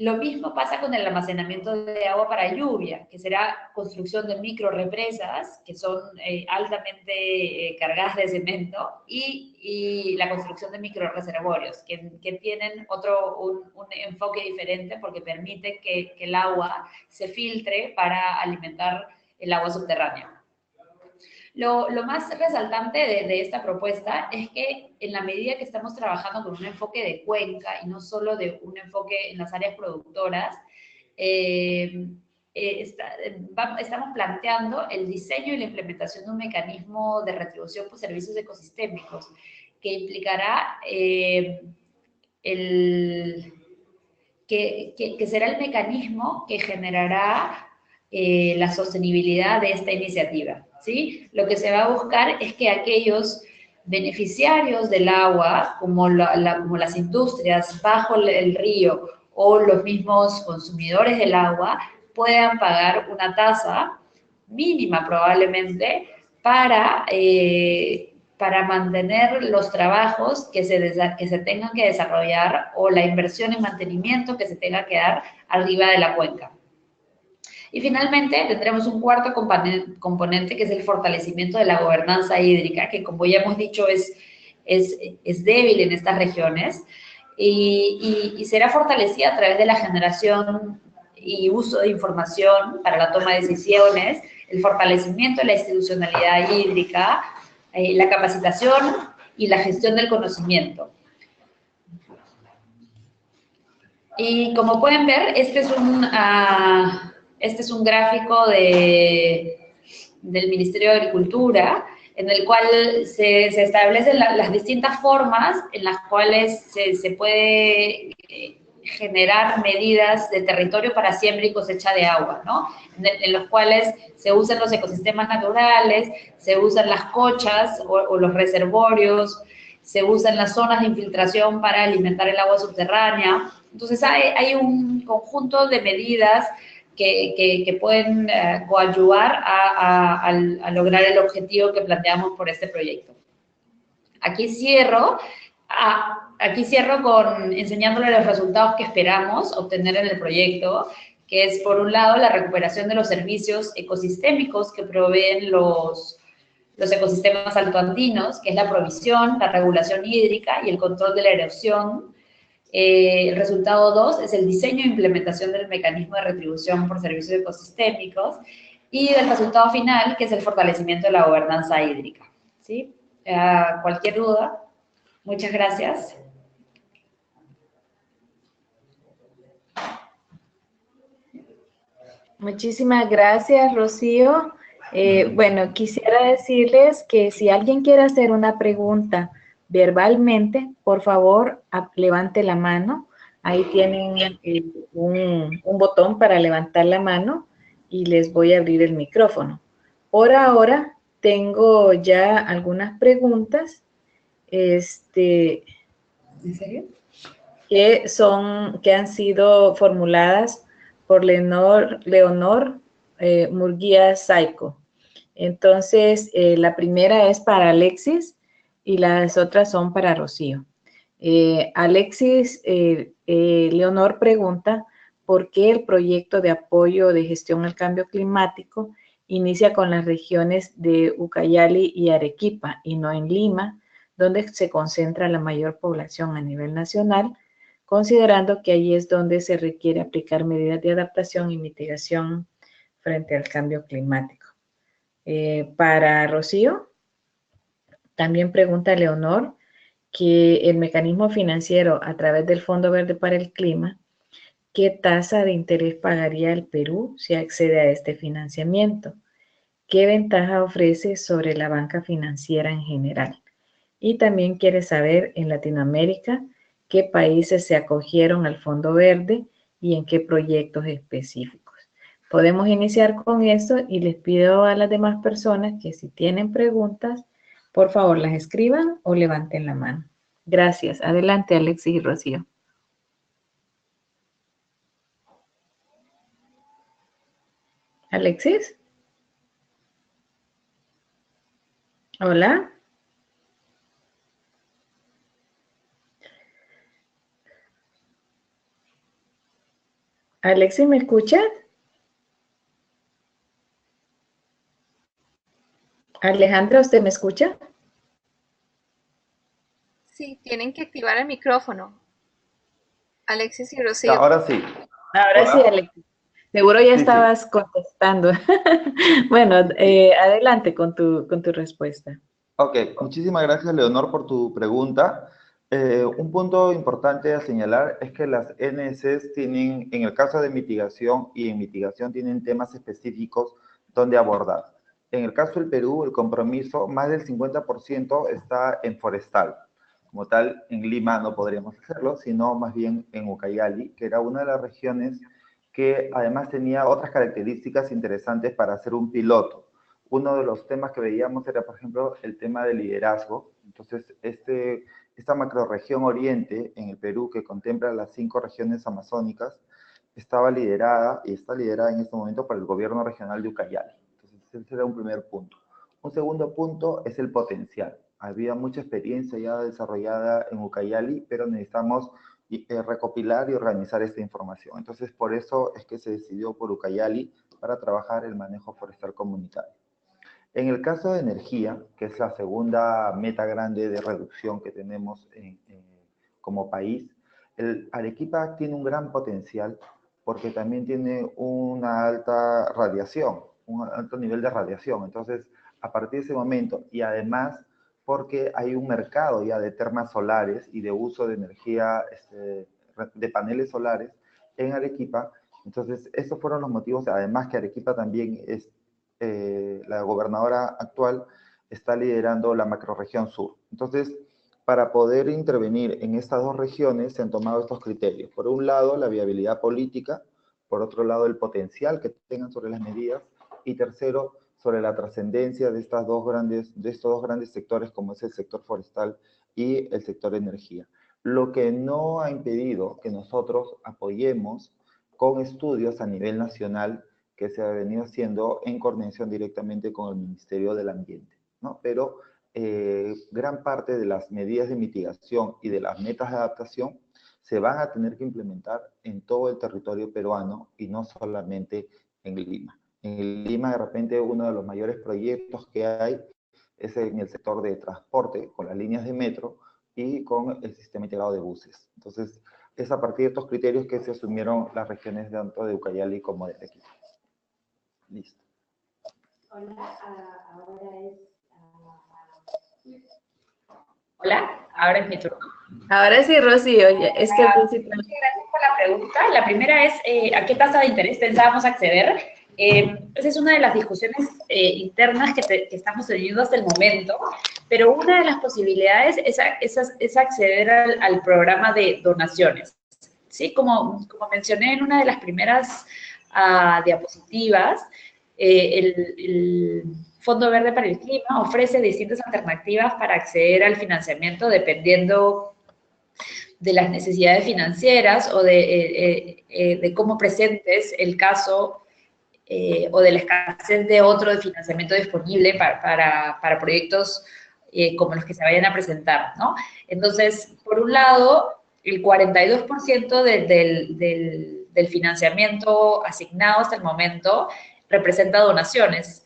Lo mismo pasa con el almacenamiento de agua para lluvia, que será construcción de micro represas, que son altamente cargadas de cemento, y la construcción de micro reservorios, que tienen un enfoque diferente, porque permite que el agua se filtre para alimentar el agua subterránea. Lo más resaltante de esta propuesta es que en la medida que estamos trabajando con un enfoque de cuenca y no solo de un enfoque en las áreas productoras, estamos planteando el diseño y la implementación de un mecanismo de retribución por servicios ecosistémicos, que implicará que será el mecanismo que generará la sostenibilidad de esta iniciativa, ¿sí? Lo que se va a buscar es que aquellos beneficiarios del agua, como las industrias bajo el río o los mismos consumidores del agua, puedan pagar una tasa mínima probablemente para mantener los trabajos que se tengan que desarrollar, o la inversión en mantenimiento que se tenga que dar arriba de la cuenca. Y finalmente tendremos un cuarto componente, que es el fortalecimiento de la gobernanza hídrica, que, como ya hemos dicho, es débil en estas regiones, y será fortalecida a través de la generación y uso de información para la toma de decisiones, el fortalecimiento de la institucionalidad hídrica, la capacitación y la gestión del conocimiento. Y como pueden ver, este es un gráfico del Ministerio de Agricultura, en el cual se establecen las distintas formas en las cuales se puede generar medidas de territorio para siembra y cosecha de agua, ¿no? En los cuales se usan los ecosistemas naturales, se usan las cochas o los reservorios, se usan las zonas de infiltración para alimentar el agua subterránea. Entonces hay un conjunto de medidas que pueden coadyuvar a lograr el objetivo que planteamos por este proyecto. Aquí cierro enseñándole los resultados que esperamos obtener en el proyecto, que es, por un lado, la recuperación de los servicios ecosistémicos que proveen los ecosistemas altoandinos, que es la provisión, la regulación hídrica y el control de la erosión. El resultado 2 es el diseño e implementación del mecanismo de retribución por servicios ecosistémicos, y el resultado final, que es el fortalecimiento de la gobernanza hídrica. ¿Sí? Cualquier duda. Muchas gracias. Muchísimas gracias, Rocío. Bueno, quisiera decirles que si alguien quiere hacer una pregunta verbalmente, por favor, levante la mano. Ahí tienen un botón para levantar la mano y les voy a abrir el micrófono. Por ahora, tengo ya algunas preguntas. ¿En serio? Que han sido formuladas por Leonor Murguía Saico. Entonces, la primera es para Alexis y las otras son para Rocío. Alexis Leonor pregunta por qué el proyecto de apoyo de gestión al cambio climático inicia con las regiones de Ucayali y Arequipa y no en Lima, donde se concentra la mayor población a nivel nacional, considerando que allí es donde se requiere aplicar medidas de adaptación y mitigación frente al cambio climático. Para Rocío, también pregunta Leonor que el mecanismo financiero a través del Fondo Verde para el Clima, ¿qué tasa de interés pagaría el Perú si accede a este financiamiento? ¿Qué ventaja ofrece sobre la banca financiera en general? Y también quiere saber en Latinoamérica qué países se acogieron al Fondo Verde y en qué proyectos específicos. Podemos iniciar con eso y les pido a las demás personas que si tienen preguntas, por favor las escriban o levanten la mano. Gracias. Adelante, Alexis y Rocío. Alexis. Hola. Alexis, ¿me escuchas? Alejandra, ¿usted me escucha? Sí, tienen que activar el micrófono. Alexis y Rocío. Ahora sí. Ahora sí, Alexis. Seguro ya estabas contestando. Bueno, adelante con tu respuesta. Ok, muchísimas gracias, Leonor, por tu pregunta. Un punto importante a señalar es que las NSs tienen, en el caso de mitigación y en mitigación, tienen temas específicos donde abordar. En el caso del Perú, el compromiso, más del 50% está en forestal. Como tal, en Lima no podríamos hacerlo, sino más bien en Ucayali, que era una de las regiones que además tenía otras características interesantes para hacer un piloto. Uno de los temas que veíamos era, por ejemplo, el tema del liderazgo. Entonces, esta macrorregión oriente en el Perú, que contempla las 5 regiones amazónicas, estaba liderada y está liderada en este momento por el gobierno regional de Ucayali. Entonces, ese era un primer punto. Un segundo punto es el potencial. Había mucha experiencia ya desarrollada en Ucayali, pero necesitamos recopilar y organizar esta información. Entonces, por eso es que se decidió por Ucayali para trabajar el manejo forestal comunitario. En el caso de energía, que es la segunda meta grande de reducción que tenemos como país, el Arequipa tiene un gran potencial porque también tiene una alta radiación, un alto nivel de radiación. Entonces, a partir de ese momento, y además porque hay un mercado ya de termas solares y de uso de energía, de paneles solares en Arequipa, entonces esos fueron los motivos, además que Arequipa también es la gobernadora actual está liderando la macrorregión sur. Entonces, para poder intervenir en estas dos regiones se han tomado estos criterios. Por un lado, la viabilidad política, por otro lado, el potencial que tengan sobre las medidas, y tercero, sobre la trascendencia de estos dos grandes sectores, como es el sector forestal y el sector energía. Lo que no ha impedido que nosotros apoyemos con estudios a nivel nacional que se ha venido haciendo en coordinación directamente con el Ministerio del Ambiente, ¿no? Pero gran parte de las medidas de mitigación y de las metas de adaptación se van a tener que implementar en todo el territorio peruano y no solamente en Lima. En Lima, de repente, uno de los mayores proyectos que hay es en el sector de transporte, con las líneas de metro y con el sistema integrado de buses. Entonces, es a partir de estos criterios que se asumieron las regiones tanto de Ucayali como de Arequipa. Listo. Hola, Hola, ahora es mi turno. Ahora sí, Rocío, es que al principio... Muchas gracias por la pregunta. La primera es, ¿a qué tasa de interés pensábamos acceder? Esa es una de las discusiones internas que estamos teniendo hasta el momento, pero una de las posibilidades es acceder al programa de donaciones. ¿Sí? Como mencioné en una de las primeras diapositivas, el Fondo Verde para el Clima ofrece distintas alternativas para acceder al financiamiento dependiendo de las necesidades financieras o de cómo presentes el caso o de la escasez de otro de financiamiento disponible para proyectos como los que se vayan a presentar, ¿no? Entonces, por un lado, el 42% del financiamiento asignado hasta el momento representa donaciones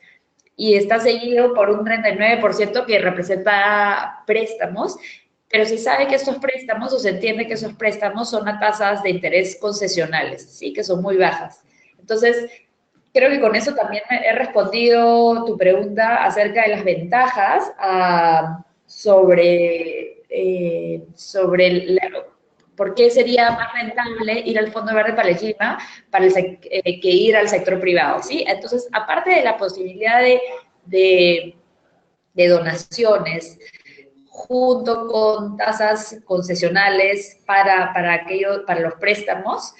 y está seguido por un 39% que representa préstamos, pero se sabe que estos préstamos, o se entiende que esos préstamos son a tasas de interés concesionales, ¿sí? Que son muy bajas. Entonces, creo que con eso también he respondido tu pregunta acerca de las ventajas sobre por qué sería más rentable ir al Fondo Verde para el Clima que ir al sector privado, ¿sí? Entonces, aparte de la posibilidad de donaciones, junto con tasas concesionales para los préstamos,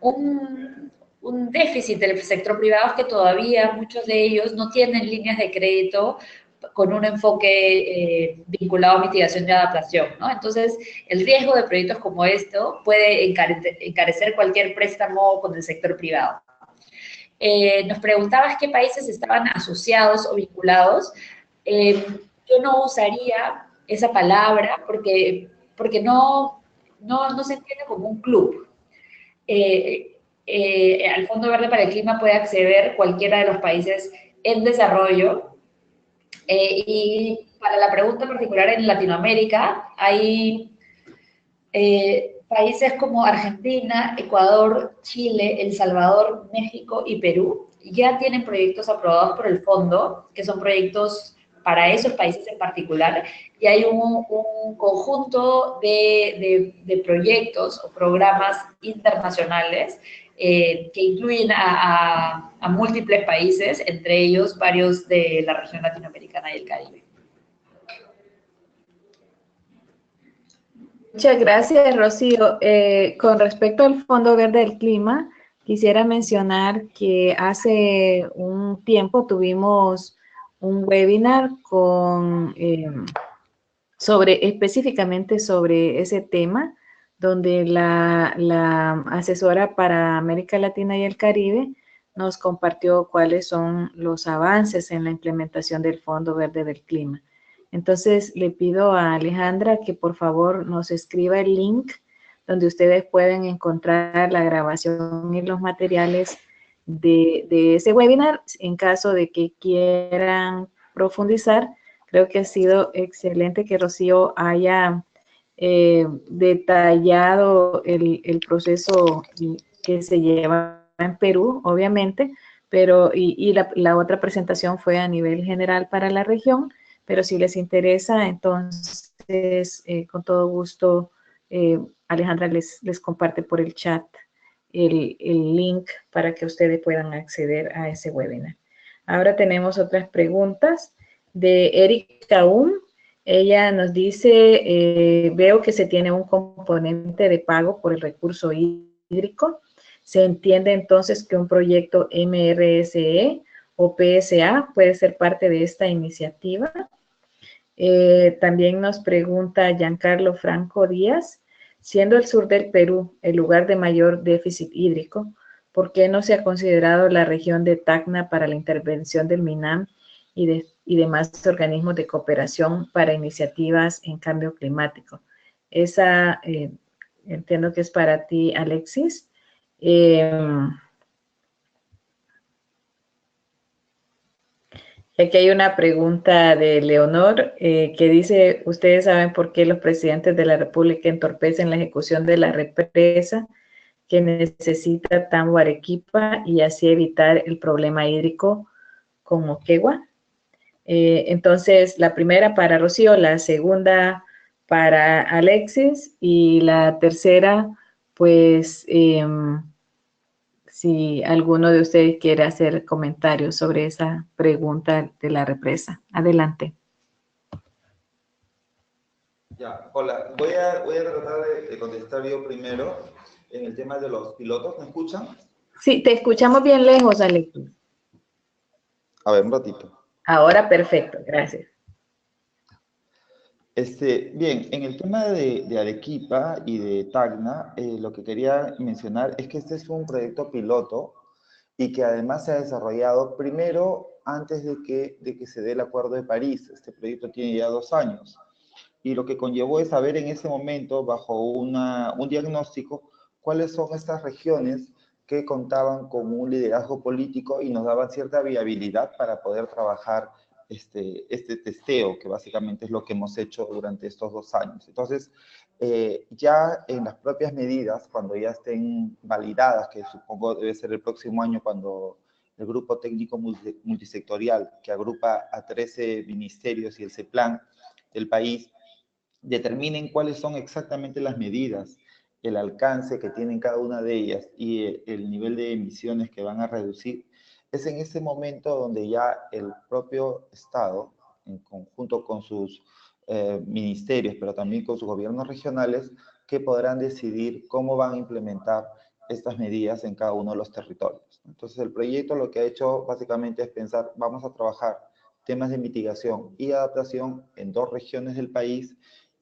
un déficit del sector privado es que todavía muchos de ellos no tienen líneas de crédito con un enfoque vinculado a mitigación y adaptación, ¿no? Entonces, el riesgo de proyectos como esto puede encarecer cualquier préstamo con el sector privado. Nos preguntabas qué países estaban asociados o vinculados. Yo no usaría esa palabra porque no se entiende como un club. Al Fondo Verde para el Clima puede acceder cualquiera de los países en desarrollo. Y para la pregunta particular en Latinoamérica, hay países como Argentina, Ecuador, Chile, El Salvador, México y Perú ya tienen proyectos aprobados por el fondo, que son proyectos para esos países en particular, y hay un conjunto de proyectos o programas internacionales que incluyen a múltiples países, entre ellos varios de la región latinoamericana y el Caribe. Muchas gracias, Rocío. Con respecto al Fondo Verde del Clima, quisiera mencionar que hace un tiempo tuvimos un webinar específicamente sobre ese tema, donde la asesora para América Latina y el Caribe nos compartió cuáles son los avances en la implementación del Fondo Verde del Clima. Entonces, le pido a Alejandra que por favor nos escriba el link donde ustedes pueden encontrar la grabación y los materiales de ese webinar en caso de que quieran profundizar. Creo que ha sido excelente que Rocío haya detallado el proceso que se lleva en Perú, obviamente, pero la otra presentación fue a nivel general para la región, pero si les interesa, entonces con todo gusto Alejandra les comparte por el chat el link para que ustedes puedan acceder a ese webinar. Ahora tenemos otras preguntas de Erika Ella nos dice, veo que se tiene un componente de pago por el recurso hídrico. ¿Se entiende entonces que un proyecto MRSE o PSA puede ser parte de esta iniciativa? También nos pregunta Giancarlo Franco Díaz, Siendo el sur del Perú el lugar de mayor déficit hídrico, ¿por qué no se ha considerado la región de Tacna para la intervención del MINAM y demás organismos de cooperación para iniciativas en cambio climático? Esa entiendo que es para ti, Alexis. Aquí hay una pregunta de Leonor que dice, ¿ustedes saben por qué los presidentes de la República entorpecen la ejecución de la represa que necesita Tambo Arequipa y así evitar el problema hídrico con Moquegua? Entonces, la primera para Rocío, la segunda para Alexis y la tercera, pues, si alguno de ustedes quiere hacer comentarios sobre esa pregunta de la represa. Adelante. Ya, hola. Voy a tratar de contestar yo primero en el tema de los pilotos. ¿Me escuchan? Sí, te escuchamos bien lejos, Alexis. A ver, un ratito. Ahora perfecto, gracias. Bien, en el tema de Arequipa y de Tacna, lo que quería mencionar es que este es un proyecto piloto y que además se ha desarrollado primero antes de que se dé el Acuerdo de París. Este proyecto tiene ya 2 años. Y lo que conllevó es saber en ese momento, bajo un diagnóstico, cuáles son estas regiones que contaban con un liderazgo político y nos daban cierta viabilidad para poder trabajar este testeo, que básicamente es lo que hemos hecho durante estos 2 años. Entonces, ya en las propias medidas, cuando ya estén validadas, que supongo debe ser el próximo año, cuando el grupo técnico multisectorial, que agrupa a 13 ministerios y el CEPLAN del país, determinen cuáles son exactamente las medidas, el alcance que tienen cada una de ellas y el nivel de emisiones que van a reducir, es en ese momento donde ya el propio Estado, en conjunto con sus ministerios, pero también con sus gobiernos regionales, que podrán decidir cómo van a implementar estas medidas en cada uno de los territorios. Entonces, el proyecto lo que ha hecho básicamente es pensar, vamos a trabajar temas de mitigación y adaptación en 2 regiones del país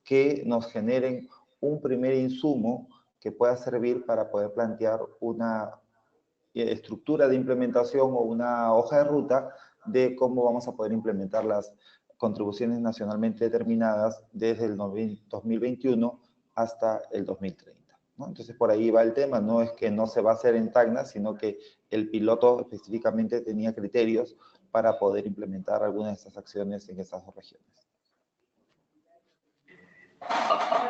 que nos generen un primer insumo que pueda servir para poder plantear una estructura de implementación o una hoja de ruta de cómo vamos a poder implementar las contribuciones nacionalmente determinadas desde el 2021 hasta el 2030. ¿no? Entonces, por ahí va el tema. No es que no se va a hacer en Tacna, sino que el piloto específicamente tenía criterios para poder implementar algunas de estas acciones en esas 2 regiones.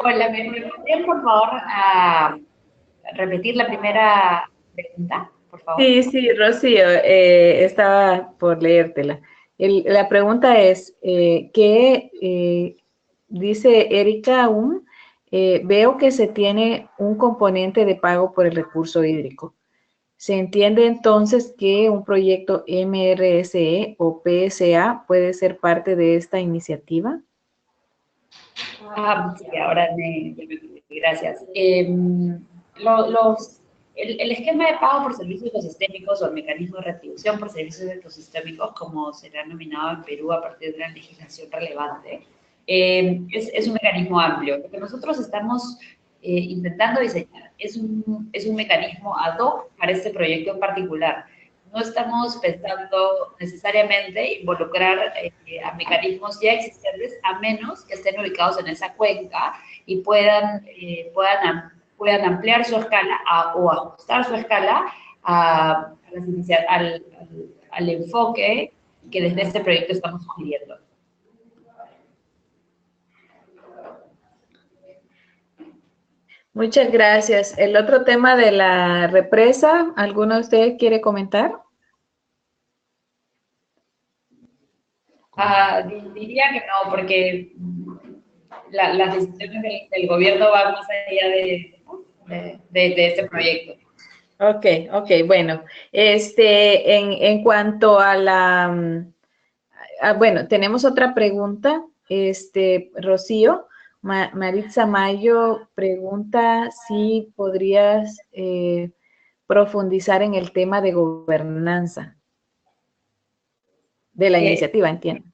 Hola, ¿me podrían por favor repetir la primera pregunta, por favor? Sí, sí, Rocío, estaba por leértela. La pregunta es, dice Erika aún, veo que se tiene un componente de pago por el recurso hídrico. ¿Se entiende entonces que un proyecto MRSE o PSA puede ser parte de esta iniciativa? Sí, ahora gracias. El esquema de pago por servicios ecosistémicos o el mecanismo de retribución por servicios ecosistémicos, como será nominado en Perú a partir de una legislación relevante, es un mecanismo amplio. Lo que nosotros estamos intentando diseñar es un mecanismo ad hoc para este proyecto en particular. No estamos pensando necesariamente involucrar a mecanismos ya existentes, a menos que estén ubicados en esa cuenca y puedan ampliar su escala o ajustar su escala al enfoque que desde este proyecto estamos sugiriendo. Muchas gracias. El otro tema de la represa, ¿alguno de ustedes quiere comentar? Diría que no, porque las decisiones del gobierno van más allá de este proyecto. Ok, bueno. En cuanto a bueno, tenemos otra pregunta. Rocío, Maritza Mayo pregunta si podrías profundizar en el tema de gobernanza de la iniciativa, entiendo.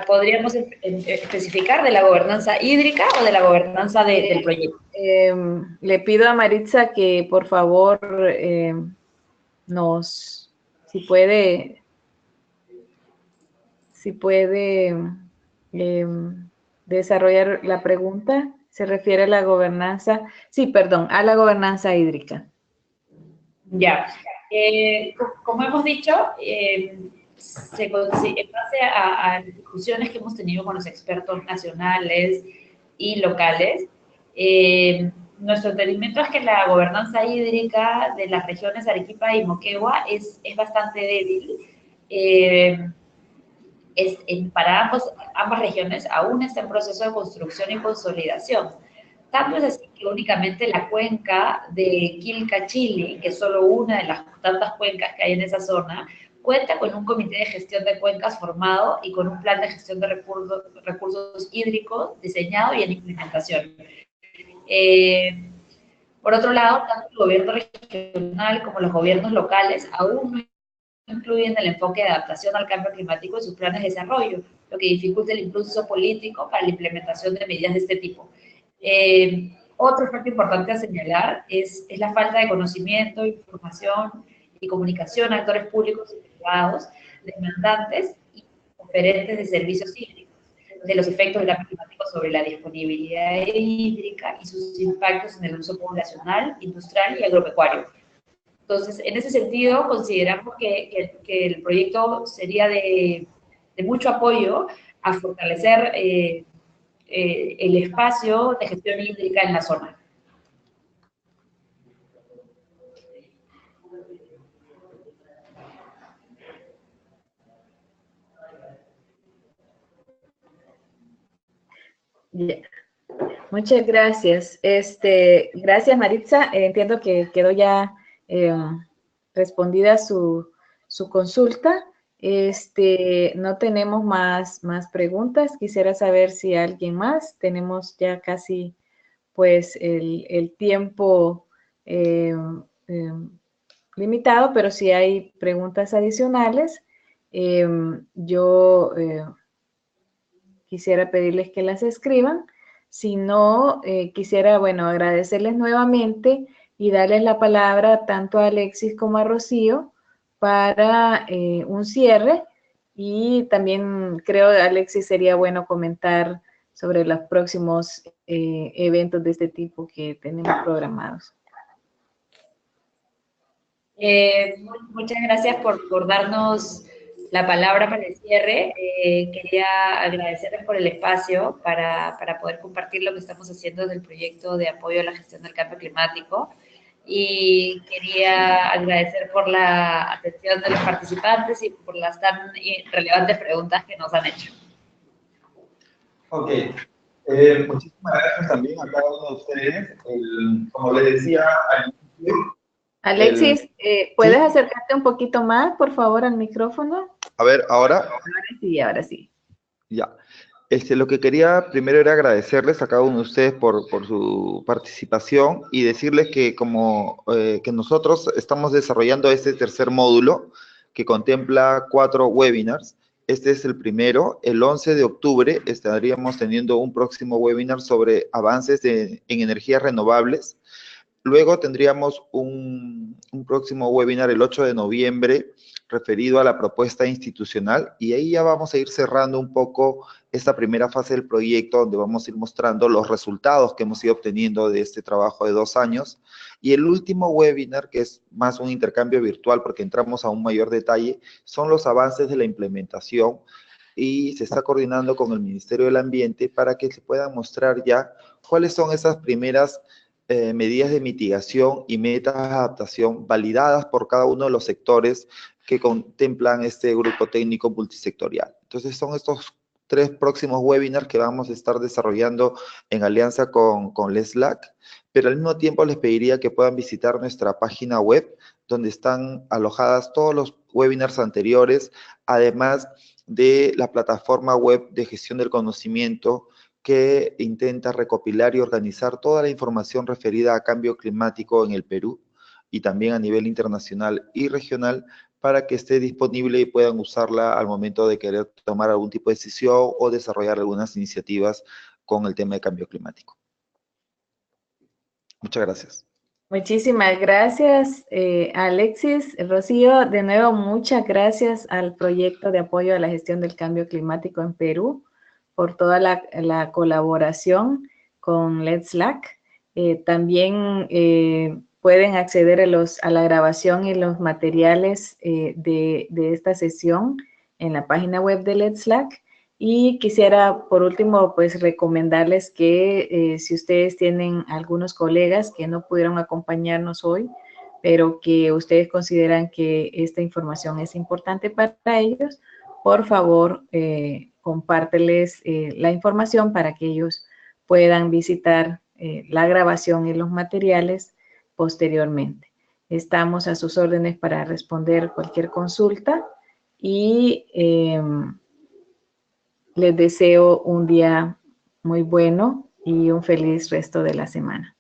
¿Podríamos especificar de la gobernanza hídrica o de la gobernanza del proyecto? Le pido a Maritza que por favor si puede desarrollar la pregunta. Se refiere a la gobernanza, sí, perdón, a la gobernanza hídrica. Ya. Como hemos dicho, en base a discusiones que hemos tenido con los expertos nacionales y locales, nuestro entendimiento es que la gobernanza hídrica de las regiones Arequipa y Moquegua es bastante débil. Para ambas regiones aún está en proceso de construcción y consolidación. Tanto es así que únicamente la cuenca de Quilca-Chili, que es solo una de las tantas cuencas que hay en esa zona, cuenta con un comité de gestión de cuencas formado y con un plan de gestión de recursos hídricos diseñado y en implementación. Por otro lado, tanto el gobierno regional como los gobiernos locales aún no incluyen el enfoque de adaptación al cambio climático en sus planes de desarrollo, lo que dificulta el impulso político para la implementación de medidas de este tipo. Otro aspecto importante a señalar es la falta de conocimiento, información y comunicación a actores públicos y privados, demandantes y oferentes de servicios hídricos, de los efectos del cambio climático sobre la disponibilidad hídrica y sus impactos en el uso poblacional, industrial y agropecuario. Entonces, en ese sentido, consideramos que el proyecto sería de mucho apoyo a fortalecer el espacio de gestión hídrica en la zona. Yeah. Muchas gracias. Gracias, Maritza. Entiendo que quedó ya respondida su consulta. No tenemos más preguntas. Quisiera saber si alguien más. Tenemos ya casi, pues, el tiempo limitado, pero si hay preguntas adicionales, yo quisiera pedirles que las escriban. Si no, quisiera, bueno, agradecerles nuevamente y darles la palabra tanto a Alexis como a Rocío para un cierre. Y también creo, Alexis, sería bueno comentar sobre los próximos eventos de este tipo que tenemos programados. Muchas gracias por darnos la palabra para el cierre. Quería agradecerles por el espacio para poder compartir lo que estamos haciendo desde el proyecto de apoyo a la gestión del cambio climático. Y quería agradecer por la atención de los participantes y por las tan relevantes preguntas que nos han hecho. Ok. Muchísimas gracias también a cada uno de ustedes. Como les decía al inicio, Alexis, ¿puedes acercarte un poquito más, por favor, al micrófono? A ver, ¿ahora? Ahora sí. Ya. Lo que quería primero era agradecerles a cada uno de ustedes por su participación y decirles que que nosotros estamos desarrollando este tercer módulo que contempla 4 webinars. Este es el primero. El 11 de octubre estaríamos teniendo un próximo webinar sobre avances en energías renovables. Luego tendríamos un próximo webinar el 8 de noviembre referido a la propuesta institucional y ahí ya vamos a ir cerrando un poco esta primera fase del proyecto donde vamos a ir mostrando los resultados que hemos ido obteniendo de este trabajo de 2 años. Y el último webinar, que es más un intercambio virtual porque entramos a un mayor detalle, son los avances de la implementación y se está coordinando con el Ministerio del Ambiente para que se puedan mostrar ya cuáles son esas primeras medidas de mitigación y metas de adaptación validadas por cada uno de los sectores que contemplan este grupo técnico multisectorial. Entonces son estos 3 próximos webinars que vamos a estar desarrollando en alianza con LESLAC, pero al mismo tiempo les pediría que puedan visitar nuestra página web donde están alojadas todos los webinars anteriores, además de la plataforma web de gestión del conocimiento que intenta recopilar y organizar toda la información referida a cambio climático en el Perú y también a nivel internacional y regional para que esté disponible y puedan usarla al momento de querer tomar algún tipo de decisión o desarrollar algunas iniciativas con el tema de cambio climático. Muchas gracias. Muchísimas gracias, Alexis. Rocío, de nuevo, muchas gracias al proyecto de apoyo a la gestión del cambio climático en Perú por toda la colaboración con Let's Slack. También pueden acceder a la grabación y los materiales de esta sesión en la página web de Let's Slack. Y quisiera, por último, pues recomendarles que si ustedes tienen algunos colegas que no pudieron acompañarnos hoy, pero que ustedes consideran que esta información es importante para ellos, por favor, compárteles la información para que ellos puedan visitar la grabación y los materiales posteriormente. Estamos a sus órdenes para responder cualquier consulta y les deseo un día muy bueno y un feliz resto de la semana.